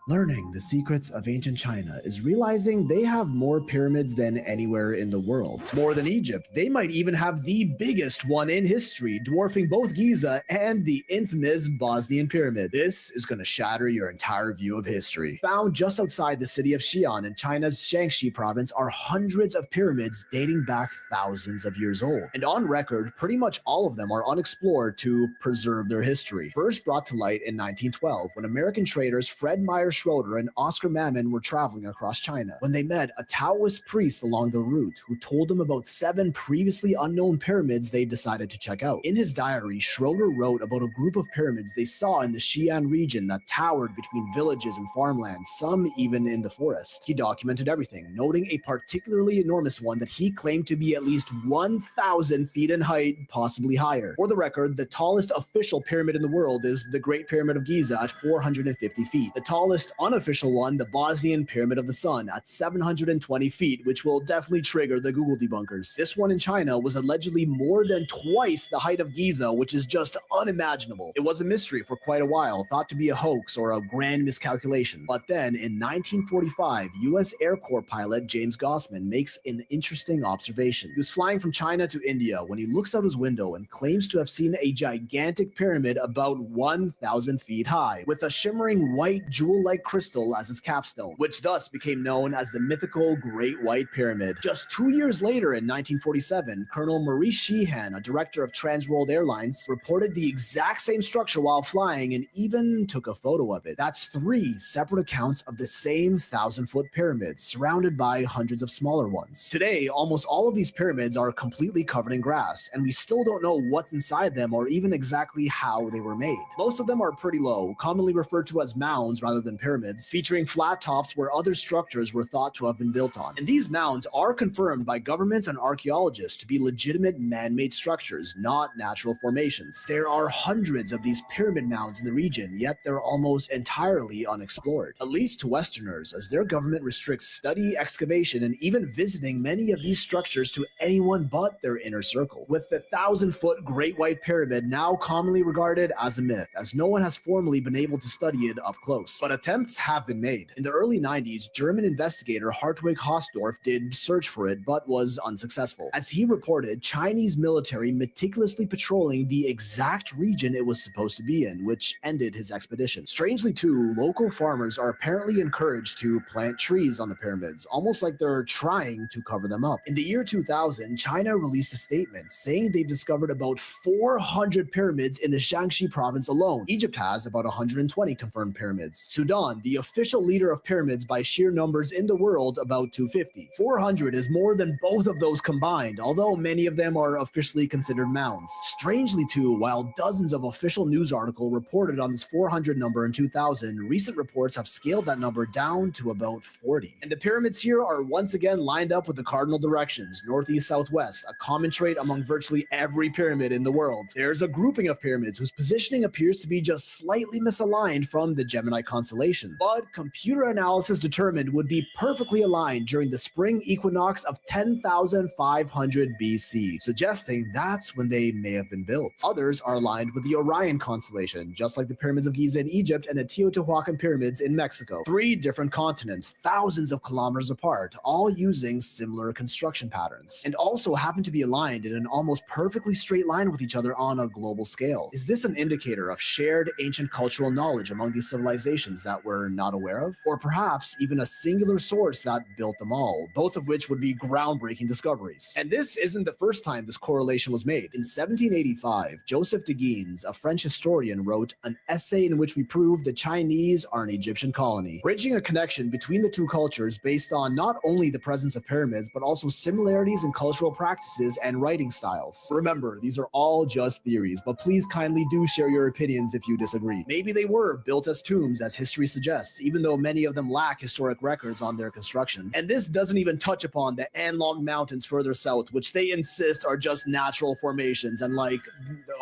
[SPEAKER 1] Learning the secrets of ancient China is realizing they have more pyramids than anywhere in the world. More than Egypt, they might even have the biggest one in history, dwarfing both Giza and the infamous Bosnian pyramid. This is going to shatter your entire view of history. Found just outside the city of Xi'an in China's Shaanxi province are hundreds of pyramids dating back thousands of years old. And on record, pretty much all of them are unexplored to preserve their history. First brought to light in 1912 when American traders Fred Meyer Schroeder and Oscar Mammon were traveling across China when they met a Taoist priest along the route who told them about 7 previously unknown pyramids they decided to check out. In his diary, Schroeder wrote about a group of pyramids they saw in the Xi'an region that towered between villages and farmlands, some even in the forest. He documented everything, noting a particularly enormous one that he claimed to be at least 1,000 feet in height, possibly higher. For the record, the tallest official pyramid in the world is the Great Pyramid of Giza at 450 feet. The tallest unofficial one, the Bosnian Pyramid of the Sun, at 720 feet, which will definitely trigger the Google debunkers. This one in China was allegedly more than twice the height of Giza, which is just unimaginable. It was a mystery for quite a while, thought to be a hoax or a grand miscalculation. But then, in 1945, U.S. Air Corps pilot James Gossman makes an interesting observation. He was flying from China to India when he looks out his window and claims to have seen a gigantic pyramid about 1,000 feet high, with a shimmering white jewel-like like crystal as its capstone, which thus became known as the mythical Great White Pyramid. Just 2 years later, in 1947, Colonel Maurice Sheehan, a director of Transworld Airlines, reported the exact same structure while flying and even took a photo of it. That's 3 separate accounts of the same 1,000-foot pyramid, surrounded by hundreds of smaller ones. Today, almost all of these pyramids are completely covered in grass, and we still don't know what's inside them or even exactly how they were made. Most of them are pretty low, commonly referred to as mounds rather than pyramids, featuring flat tops where other structures were thought to have been built on. And these mounds are confirmed by governments and archaeologists to be legitimate man-made structures, not natural formations. There are hundreds of these pyramid mounds in the region, yet they're almost entirely unexplored, at least to Westerners, as their government restricts study, excavation, and even visiting many of these structures to anyone but their inner circle, with the 1,000-foot Great White Pyramid now commonly regarded as a myth, as no one has formally been able to study it up close. But attempts have been made. In the early 90s, German investigator Hartwig Hausdorff did search for it, but was unsuccessful. As he reported, Chinese military meticulously patrolling the exact region it was supposed to be in, which ended his expedition. Strangely too, local farmers are apparently encouraged to plant trees on the pyramids, almost like they're trying to cover them up. In the year 2000, China released a statement saying they've discovered about 400 pyramids in the Shaanxi province alone. Egypt has about 120 confirmed pyramids. Sudan, the official leader of pyramids by sheer numbers in the world, about 250. 400 is more than both of those combined, although many of them are officially considered mounds. Strangely too, while dozens of official news articles reported on this 400 number in 2000, recent reports have scaled that number down to about 40. And the pyramids here are once again lined up with the cardinal directions, northeast, southwest, a common trait among virtually every pyramid in the world. There's a grouping of pyramids whose positioning appears to be just slightly misaligned from the Gemini constellation, but computer analysis determined would be perfectly aligned during the spring equinox of 10,500 BC, suggesting that's when they may have been built. Others are aligned with the Orion constellation, just like the pyramids of Giza in Egypt and the Teotihuacan pyramids in Mexico. 3 different continents, thousands of kilometers apart, all using similar construction patterns, and also happen to be aligned in an almost perfectly straight line with each other on a global scale. Is this an indicator of shared ancient cultural knowledge among these civilizations that we're not aware of? Or perhaps even a singular source that built them all, both of which would be groundbreaking discoveries. And this isn't the first time this correlation was made. In 1785, Joseph de Guines, a French historian, wrote an essay in which we prove the Chinese are an Egyptian colony, bridging a connection between the two cultures based on not only the presence of pyramids, but also similarities in cultural practices and writing styles. Remember, these are all just theories, but please kindly do share your opinions if you disagree. Maybe they were built as tombs, as history suggests, even though many of them lack historic records on their construction. And this doesn't even touch upon the Anlong Mountains further south, which they insist are just natural formations, and like,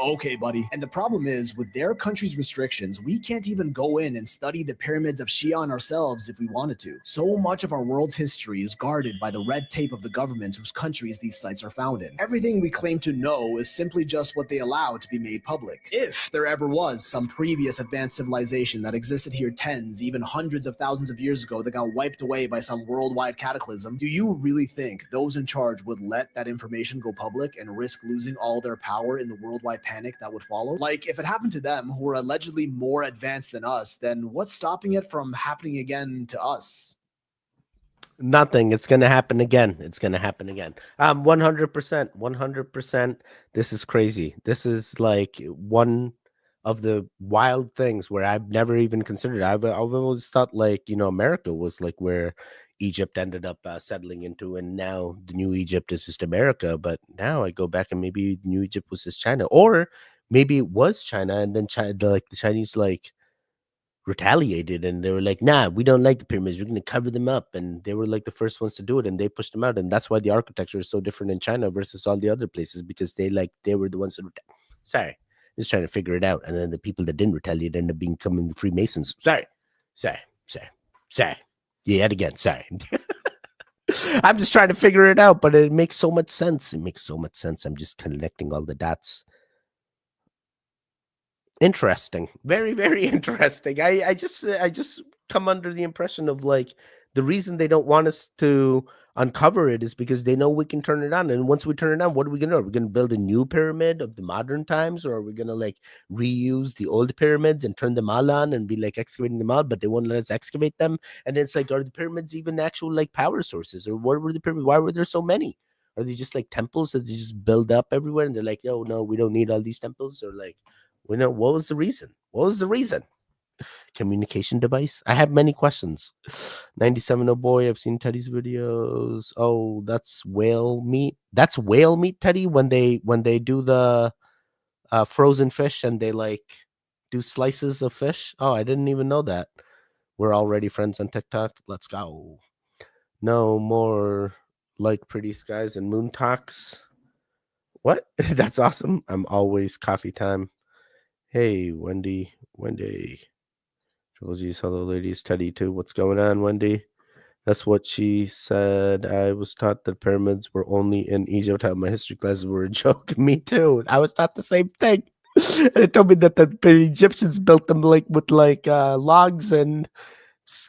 [SPEAKER 1] okay, buddy. And the problem is, with their country's restrictions, we can't even go in and study the pyramids of Xi'an ourselves if we wanted to. So much of our world's history is guarded by the red tape of the governments whose countries these sites are found in. Everything we claim to know is simply just what they allow to be made public. If there ever was some previous advanced civilization that existed here tens, even hundreds of thousands of years ago that got wiped away by some worldwide cataclysm, do you really think those in charge would let that information go public and risk losing all their power in the worldwide panic that would follow? Like, if it happened to them, who are allegedly more advanced than us, then what's stopping it from happening again to us?
[SPEAKER 2] Nothing. It's going to happen again. It's going to happen again. 100%. This is crazy. This is like one of the wild things where I've never even considered. I've always thought, like, America was like where Egypt ended up settling into, and now the new Egypt is just America. But now I go back and maybe new Egypt was just China, or maybe it was China, and then the Chinese retaliated, and they were like, nah, we don't like the pyramids, we're going to cover them up. And they were like the first ones to do it, and they pushed them out. And that's why the architecture is so different in China versus all the other places, because they were the ones that sorry, just trying to figure it out. And then the people that didn't retaliate ended up becoming the Freemasons. Sorry. Yet again, sorry. I'm just trying to figure it out, but it makes so much sense. I'm just connecting all the dots. Interesting. Very, very interesting. I just come under the impression of, like, the reason they don't want us to uncover it is because they know we can turn it on. And once we turn it on, what are we gonna do? Are we gonna build a new pyramid of the modern times, or are we gonna like reuse the old pyramids and turn them all on and be like excavating them out, but they won't let us excavate them? And it's like, are the pyramids even actual like power sources, or what were the pyramids? Why were there so many? Are they just like temples that they just build up everywhere and they're like, yo, no, we don't need all these temples? Or like, we know what was the reason? What was the reason? Communication device? I have many questions. 97, oh boy, I've seen Teddy's videos. Oh, that's whale meat. That's whale meat, Teddy, when they do the frozen fish and they like do slices of fish. Oh, I didn't even know that. We're already friends on TikTok. Let's go. No more like pretty skies and moon talks. What? That's awesome. I'm always coffee time. Hey, Wendy. Triple G's, hello, ladies. Teddy, too. What's going on, Wendy? That's what she said. I was taught that pyramids were only in Egypt. How my history classes were a joke. Me too. I was taught the same thing. And it told me that the Egyptians built them like with like logs and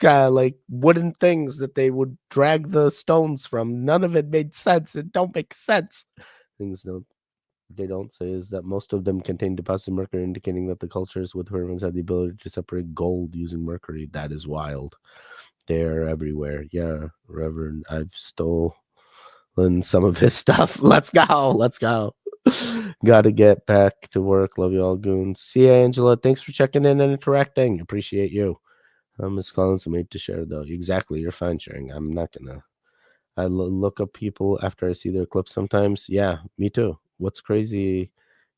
[SPEAKER 2] like wooden things that they would drag the stones from. None of it made sense. It don't make sense. Things they don't say is that most of them contain deposits of mercury, indicating that the cultures with pyramids had the ability to separate gold using mercury. That is wild. They're everywhere. Yeah, Reverend, I've stolen some of his stuff. Let's go. Gotta get back to work. Love you all, goons. See ya, Angela. Thanks for checking in and interacting. Appreciate you. Miss Collins, I made to share though. Exactly. You're fine sharing. I'm not gonna. I look up people after I see their clips sometimes. Yeah, me too. What's crazy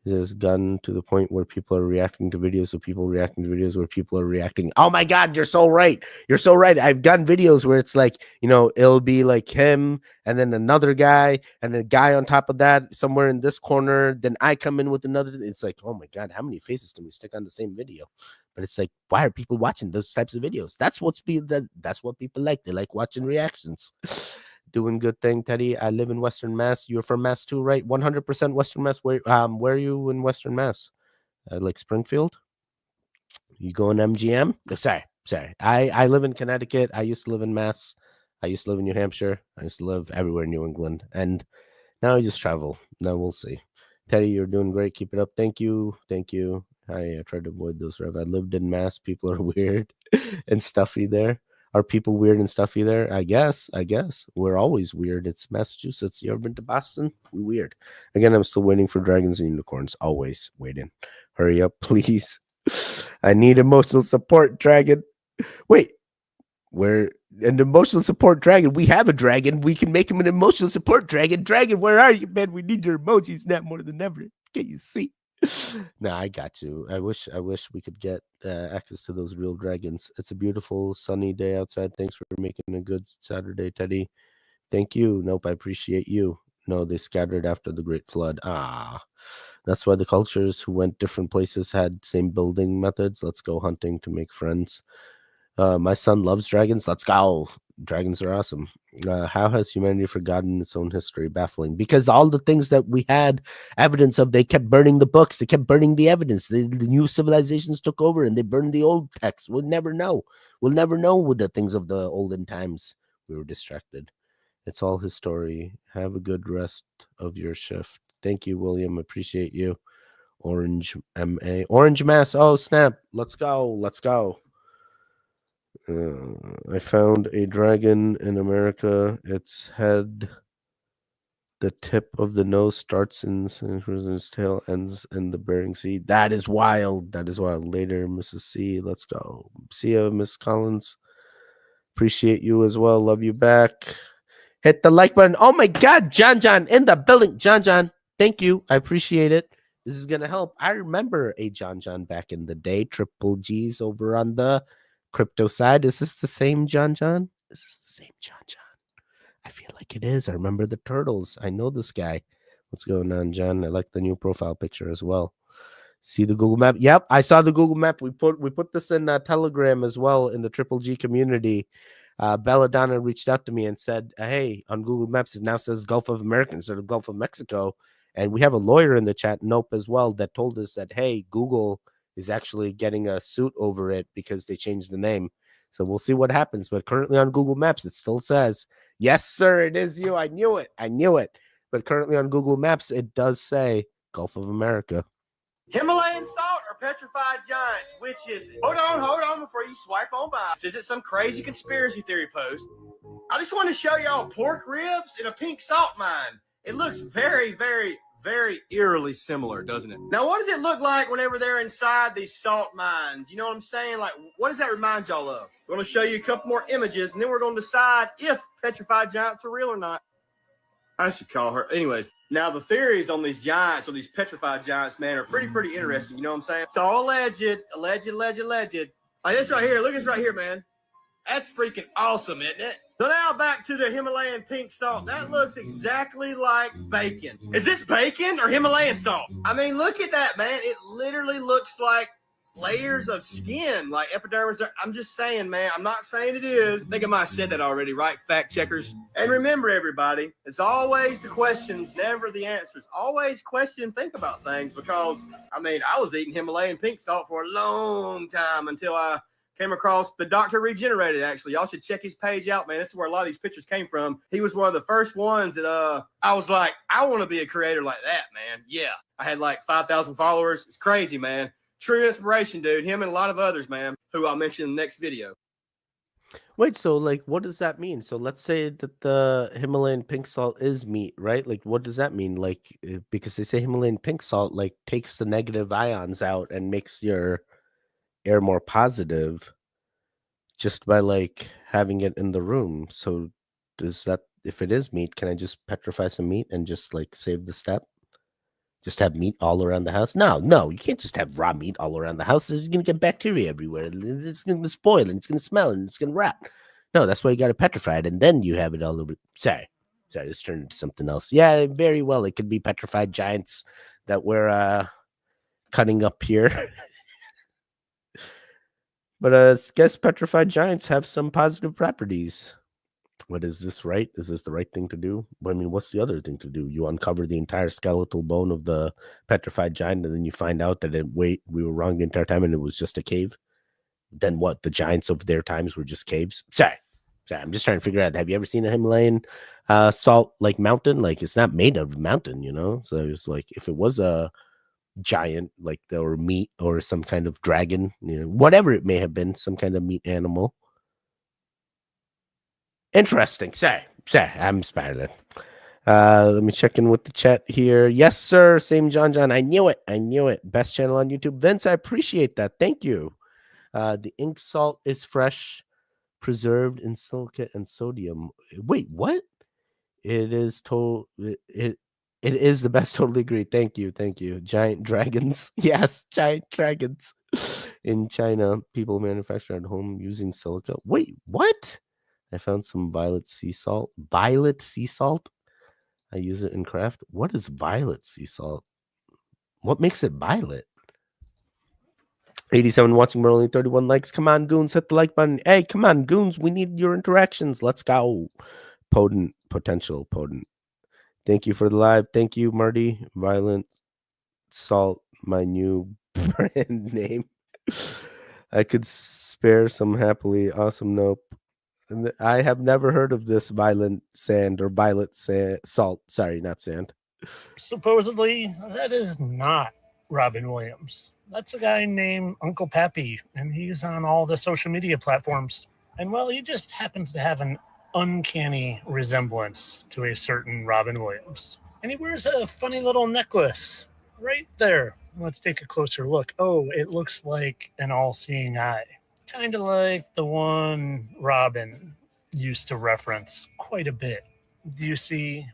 [SPEAKER 2] is it's gotten to the point where people are reacting to videos of people reacting to videos where people are reacting. Oh my God, you're so right. You're so right. I've gotten videos where it's like, it'll be like him and then another guy and a guy on top of that somewhere in this corner. Then I come in with another. It's like, oh my God, how many faces can we stick on the same video? But it's like, why are people watching those types of videos? That's what people like. They like watching reactions. Doing good thing, Teddy. I live in Western Mass. You're from Mass too, right? 100% Western Mass. Where are you in Western Mass? Like Springfield? You going MGM? Oh, sorry. I live in Connecticut. I used to live in Mass. I used to live in New Hampshire. I used to live everywhere in New England. And now I just travel. Now we'll see. Teddy, you're doing great. Keep it up. Thank you. I tried to avoid those, Rev. I lived in Mass. People are weird and stuffy there. Are people weird and stuffy there? I guess. We're always weird. It's Massachusetts. You ever been to Boston? We're weird. Again, I'm still waiting for dragons and unicorns. Always waiting. Hurry up, please. I need emotional support, dragon. Wait. We're an emotional support dragon. We have a dragon. We can make him an emotional support dragon. Dragon, where are you, man? We need your emojis now more than ever. Can you see? No, I got you. I wish we could get access to those real dragons. It's a beautiful sunny day outside. Thanks for making a good Saturday, Teddy. Thank you. Nope, I appreciate you. No, they scattered after the Great Flood. That's why the cultures who went different places had same building methods. Let's go hunting to make friends. My son loves dragons. Let's go. Dragons are awesome. How has humanity forgotten its own history? Baffling. Because all the things that we had evidence of, they kept burning the books. They kept burning the evidence. The new civilizations took over and they burned the old texts. We'll never know. We'll never know with the things of the olden times. We were distracted. It's all his story. Have a good rest of your shift. Thank you, William. Appreciate you. Orange MA. Orange Mass. Oh, snap. Let's go. I found a dragon in America. Its head, the tip of the nose starts in its tail, ends in the Bering Sea. That is wild. Later, Mrs. C. Let's go. See ya, Miss Collins. Appreciate you as well. Love you back. Hit the like button. Oh my God, John in the building. John, thank you. I appreciate it. This is gonna help. I remember a John back in the day. Triple G's over on the crypto side. Is this the same John? Is this the same John? I feel like it is. I remember the turtles. I know this guy. What's going on, John? I like the new profile picture as well. See the Google map? Yep, I saw the Google map. We put this in Telegram as well in the Triple G community. Belladonna reached out to me and said, hey, on Google Maps, it now says Gulf of America instead of Gulf of Mexico. And we have a lawyer in the chat, Nope, as well, that told us that, hey, Google is actually getting a suit over it because they changed the name. So we'll see what happens. But currently on Google Maps, it still says Yes, sir, it is you. I knew it. I knew it. But currently on Google Maps, it does say Gulf of America.
[SPEAKER 3] Himalayan salt or petrified giants? Which is it? Hold on before you swipe on by. This isn't some crazy conspiracy theory post. I just want to show y'all pork ribs in a pink salt mine. It looks very, very, very eerily similar, doesn't it? Now, what does it look like whenever they're inside these salt mines? You know what I'm saying? Like, what does that remind y'all of? We're going to show you a couple more images, and then we're going to decide if petrified giants are real or not. I should call her. Anyways, now the theories on these giants, or these petrified giants, man, are pretty interesting. You know what I'm saying? It's all alleged. Like this right here. Look at this right here, man. That's freaking awesome, isn't it? So now back to the Himalayan pink salt. That looks exactly like bacon. Is this bacon or Himalayan salt? I mean, look at that, man. It literally looks like layers of skin, like epidermis. I'm just saying, man. I'm not saying it is. I think I might have said that already, right? Fact checkers. And remember, everybody, it's always the questions, never the answers. Always question and think about things, because, I mean, I was eating Himalayan pink salt for a long time until I came across the Dr. Regenerated, actually. Y'all should check his page out, man. This is where a lot of these pictures came from. He was one of the first ones that I was like, I want to be a creator like that, man. Yeah. I had like 5,000 followers. It's crazy, man. True inspiration, dude. Him and a lot of others, man, who I'll mention in the next video.
[SPEAKER 2] Wait, so like, what does that mean? So let's say that the Himalayan pink salt is meat, right? Like, what does that mean? Like, because they say Himalayan pink salt, like, takes the negative ions out and makes your air more positive just by like having it in the room. So does that, if it is meat, can I just petrify some meat and just like save the step? Just have meat all around the house? No, you can't just have raw meat all around the house. There's going to get bacteria everywhere. It's going to spoil and it's going to smell and it's going to rot. No, that's why you got to petrify it, and then you have it all over. Sorry, this turned into something else. Yeah, very well. It could be petrified giants that we're cutting up here. But I guess petrified giants have some positive properties. What is this, right? Is this the right thing to do? I mean, what's the other thing to do? You uncover the entire skeletal bone of the petrified giant, and then you find out that we were wrong the entire time and it was just a cave. Then what? The giants of their times were just caves? Sorry, I'm just trying to figure out. Have you ever seen a Himalayan salt like mountain? Like, it's not made of mountain, you know? So it's like, if it was a giant, like, or meat or some kind of dragon, you know, whatever it may have been, some kind of meat animal. Interesting. Sorry, I'm inspired. Let me check in with the chat here. Yes, sir. Same John. I knew it. Best channel on YouTube. Vince, I appreciate that. Thank you. The ink salt is fresh, preserved in silica and sodium. Wait, what? It is it is the best. Totally agree. Thank you. Giant dragons. Yes, giant dragons. In China, people manufacture at home using silica. Wait, what? I found some violet sea salt. Violet sea salt? I use it in craft. What is violet sea salt? What makes it violet? 87 watching, but only 31 likes. Come on, goons, hit the like button. Hey, come on, goons. We need your interactions. Let's go. Potential potent. Thank you for the live. Thank you, Marty. Violet salt, my new brand name. I could spare some happily. Awesome. Nope. I have never heard of this violet salt. Sorry, not sand.
[SPEAKER 4] Supposedly, that is not Robin Williams. That's a guy named Uncle Pappy, and he's on all the social media platforms. And, well, he just happens to have an uncanny resemblance to a certain Robin Williams. And he wears a funny little necklace right there. Let's take a closer look. Oh, it looks like an all-seeing eye. Kind of like the one Robin used to reference quite a bit. Do you see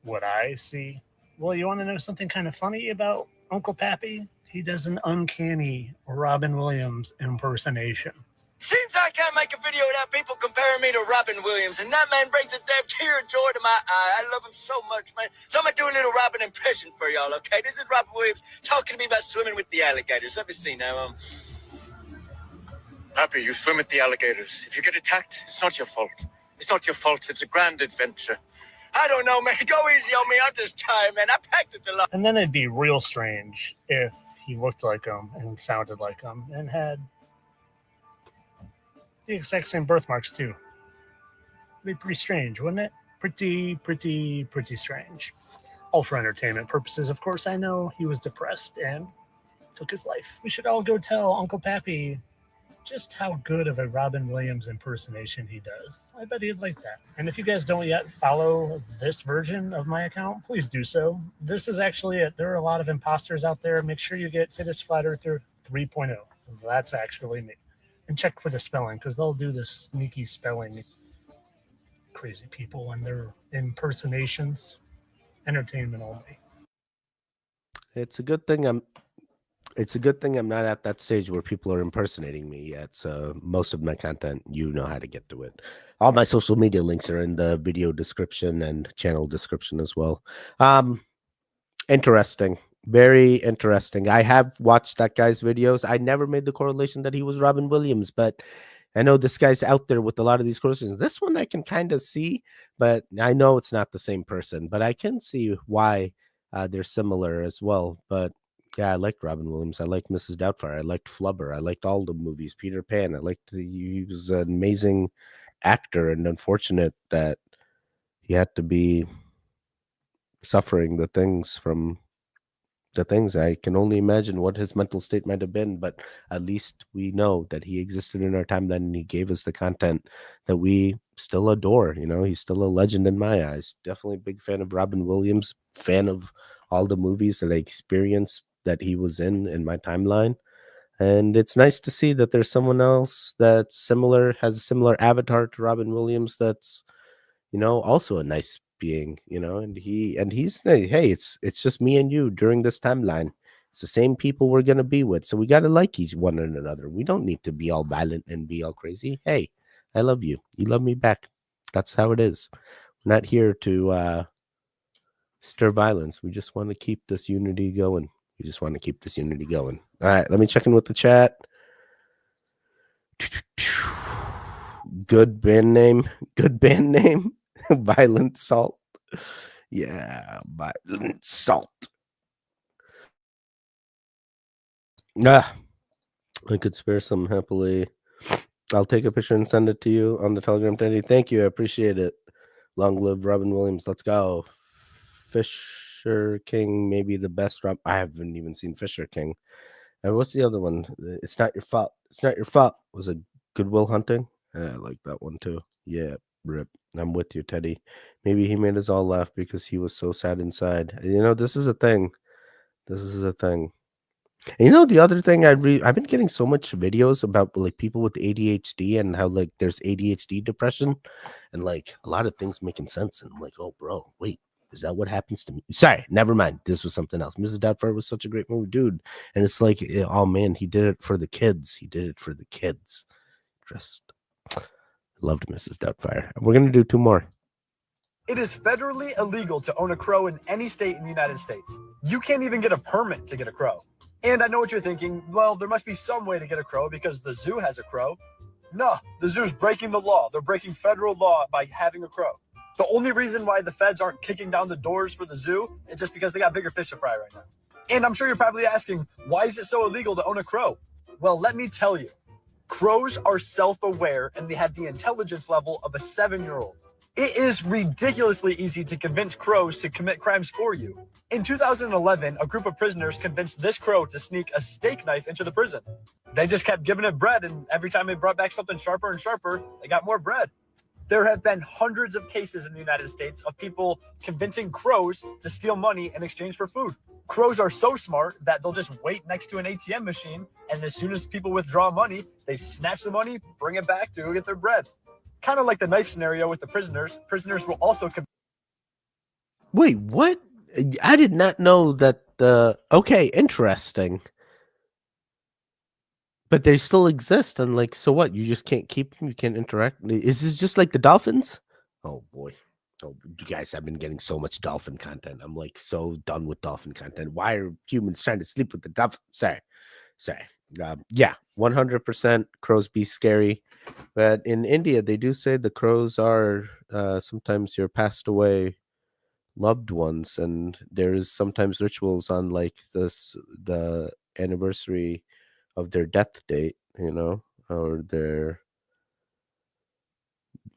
[SPEAKER 4] what I see? Well, you want to know something kind of funny about Uncle Pappy? He does an uncanny Robin Williams impersonation.
[SPEAKER 23] Seems I can't make a video without people comparing me to Robin Williams, and that man brings a damn tear of joy to my eye. I love him so much, man. So I'm going to do a little Robin impression for y'all, okay? This is Robin Williams talking to me about swimming with the alligators. Let me see now. Pappy, you swim with the alligators. If you get attacked, it's not your fault. It's not your fault. It's a grand adventure. I don't know, man. Go easy on me. I'm just tired, man. I packed it a lot.
[SPEAKER 4] And then it'd be real strange if he looked like him and sounded like him and had the exact same birthmarks, too. It'd be pretty strange, wouldn't it? Pretty strange. All for entertainment purposes, of course. I know he was depressed and took his life. We should all go tell Uncle Pappy just how good of a Robin Williams impersonation he does. I bet he'd like that. And if you guys don't yet follow this version of my account, please do so. This is actually it. There are a lot of imposters out there. Make sure you get Fittest Flat Earther 3.0. That's actually me. And check for the spelling, because they'll do this sneaky spelling. Crazy people and their impersonations. Entertainment only.
[SPEAKER 2] It's a good thing I'm not at that stage where people are impersonating me yet. So most of my content, you know how to get to it. All my social media links are in the video description and channel description as well. Interesting. Very interesting. I have watched that guy's videos. I never made the correlation that he was Robin Williams, but I know this guy's out there with a lot of these correlations. This one I can kind of see, but I know it's not the same person, but I can see why they're similar as well. But yeah, I liked Robin Williams. I liked Mrs. Doubtfire. I liked Flubber. I liked all the movies. Peter Pan. He was an amazing actor, and unfortunate that he had to be suffering the things from the things. I can only imagine what his mental state might have been, but at least we know that he existed in our timeline and he gave us the content that we still adore. You know, he's still a legend in my eyes. Definitely a big fan of Robin Williams, fan of all the movies that I experienced that he was in my timeline. And it's nice to see that there's someone else that's similar, has a similar avatar to Robin Williams that's, you know, also a nice being, you know, and he's hey, it's just me and you during this timeline. It's the same people we're gonna be with, so we gotta like each one another. We don't need to be all violent and be all crazy. Hey, I love you, you love me back. That's how it is. We're not here to stir violence. We just want to keep this unity going. All right, let me check in with the chat. Good band name. Violent Salt. Yeah, Violent Salt. I could spare some happily. I'll take a picture and send it to you on the Telegram, Teddy. Thank you. I appreciate it. Long live Robin Williams. Let's go. Fisher King, maybe the best Rob. I haven't even seen Fisher King. And what's the other one? It's Not Your Fault. It's Not Your Fault. Was it Good Will Hunting? I like that one too. Yeah, rip. I'm with you, Teddy. Maybe he made us all laugh because he was so sad inside. You know, this is a thing. And you know, the other thing I've been getting so much videos about like people with ADHD and how like there's ADHD depression and like a lot of things making sense. And I'm like, oh, bro, wait, is that what happens to me? Sorry, never mind. This was something else. Mrs. Doubtfire was such a great movie, dude. And it's like, oh man, he did it for the kids. Just loved Mrs. Doubtfire. We're gonna do two more.
[SPEAKER 5] It is federally illegal to own a crow in any state in the United States. You can't even get a permit to get a crow. And I know what you're thinking. Well, there must be some way to get a crow because the zoo has a crow. No, the zoo's breaking the law. They're breaking federal law by having a crow. The only reason why the feds aren't kicking down the doors for the zoo is just because they got bigger fish to fry right now. And I'm sure you're probably asking, why is it so illegal to own a crow? Well, let me tell you. Crows are self-aware and they have the intelligence level of a 7-year-old. It is ridiculously easy to convince crows to commit crimes for you. In 2011, a group of prisoners convinced this crow to sneak a steak knife into the prison. They just kept giving it bread, and every time they brought back something sharper and sharper, they got more bread. There have been hundreds of cases in the United States of people convincing crows to steal money in exchange for food. Crows are so smart that they'll just wait next to an ATM machine, and as soon as people withdraw money, they snatch the money, bring it back to go get their bread. Kind of like the knife scenario with the prisoners. Prisoners will also...
[SPEAKER 2] Wait, what? I did not know that the... Okay, interesting. But they still exist, and like, so what? You just can't keep them? You can't interact? Is this just like the dolphins? Oh, boy. Oh, you guys have been getting so much dolphin content. I'm like so done with dolphin content. Why are humans trying to sleep with the dolphin? Sorry. Yeah, 100% crows be scary. But in India, they do say the crows are sometimes your passed away loved ones. And there's sometimes rituals on like the anniversary of their death date, you know, or their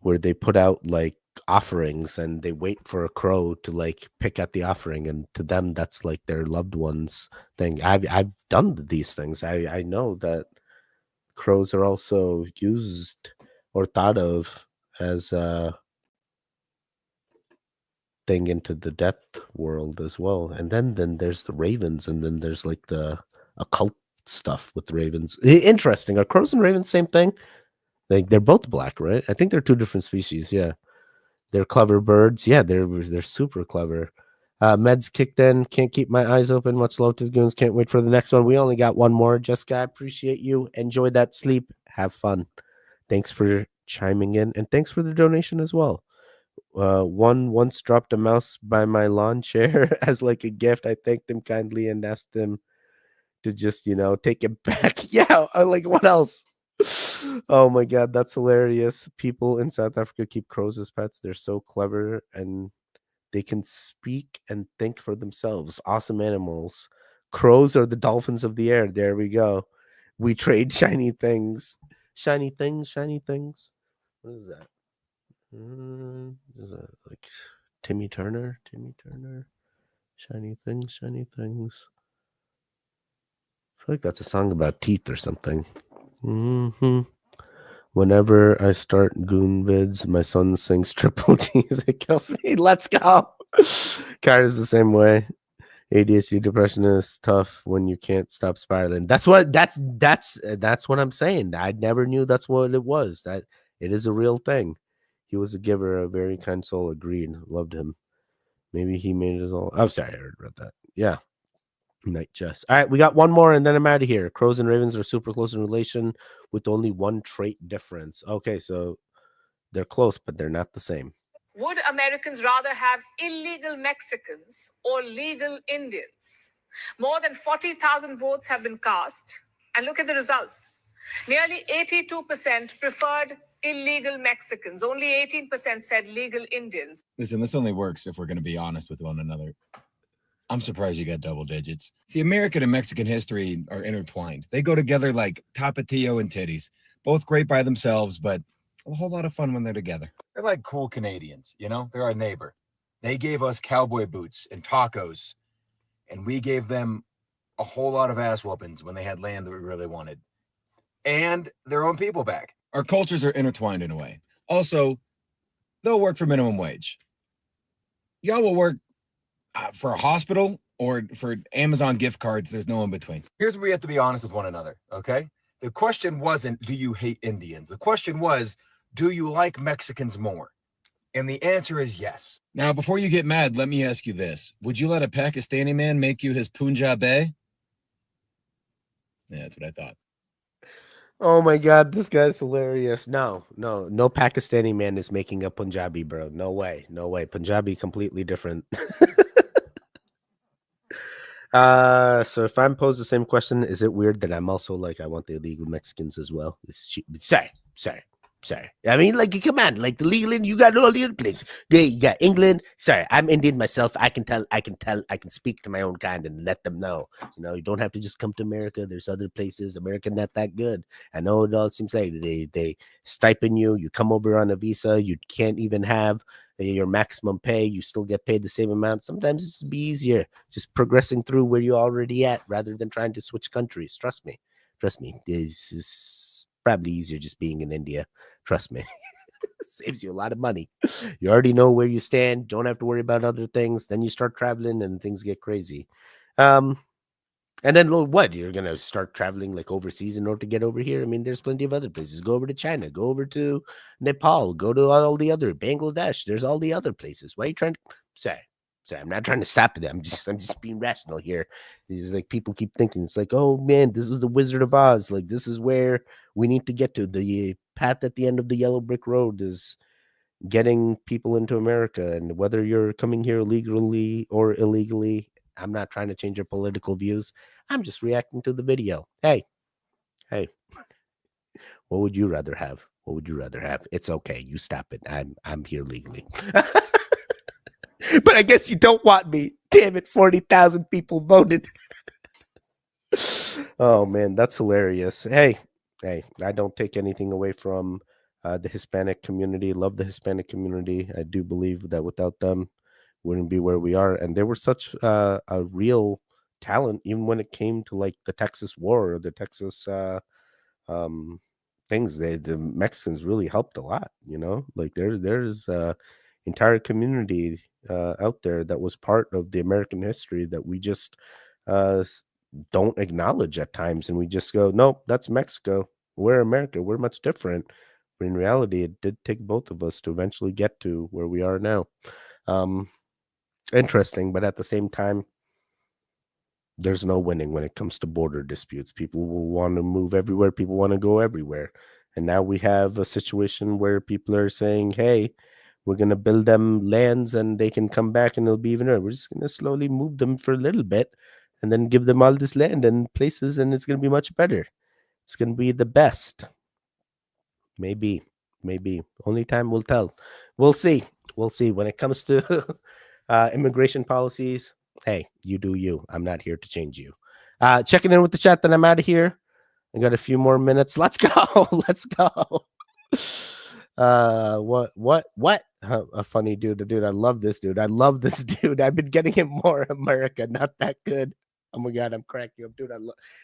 [SPEAKER 2] where they put out like offerings and they wait for a crow to like pick at the offering, and to them that's like their loved ones thing. I've done these things. I know that crows are also used or thought of as a thing into the death world as well. And then there's the ravens, and then there's like the occult stuff with ravens. Interesting. Are crows and ravens same thing? Like they're both black, right? I think they're two different species. Yeah, they're clever birds. Yeah, they're super clever. Meds kicked in. Can't keep my eyes open. Much love to the goons. Can't wait for the next one. We only got one more. Jessica, I appreciate you. Enjoy that sleep. Have fun. Thanks for chiming in, and thanks for the donation as well. One once dropped a mouse by my lawn chair as like a gift. I thanked him kindly and asked him to just, take it back. Yeah, like what else? Oh my god, that's hilarious. People in South Africa keep crows as pets. They're so clever and they can speak and think for themselves. Awesome animals. Crows are the dolphins of the air. There we go. We trade shiny things. Shiny things, shiny things. What is that? Is that like Timmy Turner? Timmy Turner. Shiny things, shiny things. I feel like that's a song about teeth or something. Whenever I start goon vids, my son sings Triple G's. It kills me. Let's go. Kyra's the same way. ADHD depression is tough when you can't stop spiraling. That's what I'm saying. I never knew that's what it was. That it is a real thing. He was a giver, a very kind soul. Agreed. Loved him. Maybe he made us all. I'm sorry, I heard about that. Yeah. Night Jess. All right, we got one more and then I'm out of here. Crows and ravens are super close in relation with only one trait difference. Okay, so they're close, but they're not the same.
[SPEAKER 6] Would Americans rather have illegal Mexicans or legal Indians? More than 40,000 votes have been cast. And look at the results. Nearly 82% preferred illegal Mexicans. Only 18% said legal Indians.
[SPEAKER 7] Listen, this only works if we're going to be honest with one another. I'm surprised you got double digits. See, American and Mexican history are intertwined. They go together like Tapatio and Teddy's. Both great by themselves, but a whole lot of fun when they're together. They're like cool Canadians, They're our neighbor. They gave us cowboy boots and tacos, and we gave them a whole lot of ass whoopings when they had land that we really wanted. And their own people back. Our cultures are intertwined in a way. Also, they'll work for minimum wage. Y'all will work for a hospital or for Amazon gift cards. There's no in between. Here's where we have to be honest with one another, okay? The question wasn't, do you hate Indians? The question was, do you like Mexicans more? And the answer is yes. Now, before you get mad, let me ask you this. Would you let a Pakistani man make you his Punjabi? Yeah, that's what I thought.
[SPEAKER 2] Oh my god, this guy's hilarious. No Pakistani man is making a Punjabi, bro. No way. Punjabi completely different. So if I'm posed the same question, is it weird that I'm also like, I want the illegal Mexicans as well? Sorry. I mean, like, come on, like the legal, you got all the other places. You got England. Sorry, I'm Indian myself. I can speak to my own kind and let them know. You don't have to just come to America. There's other places. America not that good. I know it all seems like they stipend you. You come over on a visa. You can't even have your maximum pay. You still get paid the same amount. Sometimes it's be easier just progressing through where you're already at rather than trying to switch countries. Trust me. This is probably easier just being in India. Trust me. Saves you a lot of money. You already know where you stand. Don't have to worry about other things. Then you start traveling and things get crazy. And then what? You're going to start traveling like overseas in order to get over here? I mean, there's plenty of other places. Go over to China. Go over to Nepal. Go to all the other Bangladesh. There's all the other places. Why are you trying to... Sorry, I'm not trying to stop it. I'm just being rational here. It's like people keep thinking it's like, oh man, this is the Wizard of Oz. Like this is where we need to get to. The path at the end of the yellow brick road is getting people into America. And whether you're coming here legally or illegally, I'm not trying to change your political views. I'm just reacting to the video. Hey, what would you rather have? It's okay. You stop it. I'm here legally. But I guess you don't want me. Damn it, 40,000 people voted. Oh, man, that's hilarious. Hey, I don't take anything away from the Hispanic community. Love the Hispanic community. I do believe that without them, wouldn't be where we are. And they were such a real talent, even when it came to like the Texas War or the Texas things. The Mexicans really helped a lot. Like there's entire community out there that was part of the American history that we just don't acknowledge at times, and we just go, nope, that's Mexico. We're America. We're much different. But in reality, it did take both of us to eventually get to where we are now. Interesting, but at the same time, there's no winning when it comes to border disputes. People will want to move everywhere. People want to go everywhere. And now we have a situation where people are saying, hey, we're going to build them lands and they can come back and it'll be even better. We're just going to slowly move them for a little bit and then give them all this land and places, and it's going to be much better. It's going to be the best. Maybe. Only time will tell. We'll see. When it comes to immigration policies, hey, you do you. I'm not here to change you. Checking in with the chat, then I'm out of here. I got a few more minutes. Let's go. Let's go. What? A funny dude. Dude, I love this dude. I've been getting him more America. Not that good. Oh my God, I'm cracking up, dude.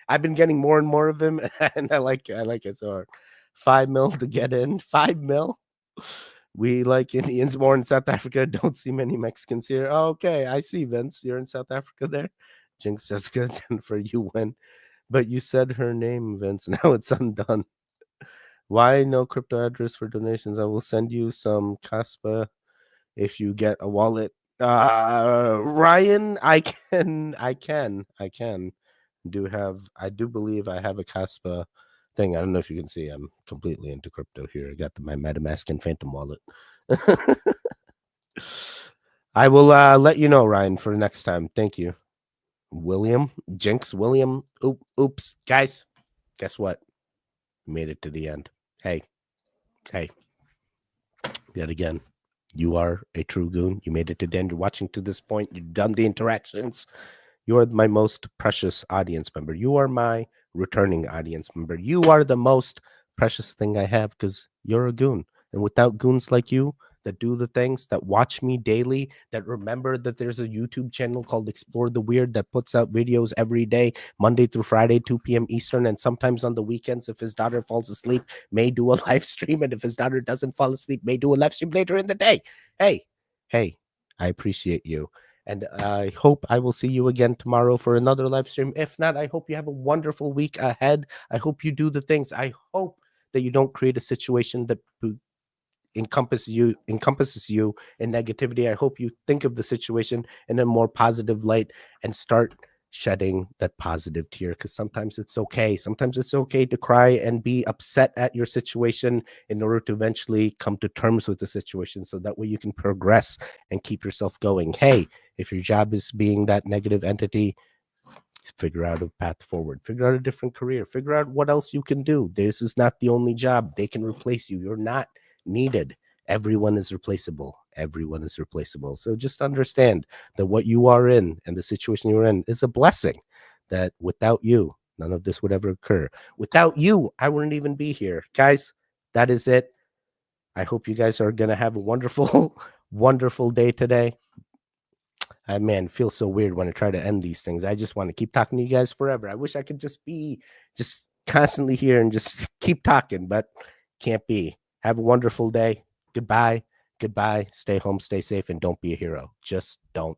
[SPEAKER 2] I've been getting more and more of him, and I like it. So $5 million to get in. $5 million. We like Indians more in South Africa. Don't see many Mexicans here. Oh, okay, I see, Vince. You're in South Africa there. Jinx, Jessica, Jennifer, you win. But you said her name, Vince. Now it's undone. Why no crypto address for donations? I will send you some Caspa if you get a wallet. Ryan, I do believe I have a Caspa thing. I don't know if you can see. I'm completely into crypto here. I got my MetaMask and Phantom wallet. I will let you know, Ryan, for next time. Thank you. William. Oops. Guys, guess what? We made it to the end. Hey. Yet again, you are a true goon. You made it to the end. You're watching to this point. You've done the interactions. You are my most precious audience member. You are my returning audience member. You are the most precious thing I have because you're a goon. And without goons like you that do the things, that watch me daily, that remember that there's a YouTube channel called Explore the Weird that puts out videos every day, Monday through Friday, 2 p.m. Eastern, and sometimes on the weekends, if his daughter falls asleep, may do a live stream, and if his daughter doesn't fall asleep, may do a live stream later in the day. Hey, I appreciate you. And I hope I will see you again tomorrow for another live stream. If not, I hope you have a wonderful week ahead. I hope you do the things. I hope that you don't create a situation that encompasses you in negativity. I hope you think of the situation in a more positive light and start shedding that positive tear, because sometimes it's okay. Sometimes it's okay to cry and be upset at your situation in order to eventually come to terms with the situation, so that way you can progress and keep yourself going. Hey, if your job is being that negative entity, figure out a path forward, figure out a different career, figure out what else you can do. This is not the only job. They can replace you. You're not needed. Everyone is replaceable. So just understand that what you are in and the situation you're in is a blessing, that without you, none of this would ever occur. Without you, I wouldn't even be here. Guys, that is it. I hope you guys are going to have a wonderful, wonderful day today. Man, it feels so weird when I try to end these things. I just want to keep talking to you guys forever. I wish I could just be constantly here and just keep talking, but can't be. Have a wonderful day. Goodbye. Stay home, stay safe, and don't be a hero. Just don't.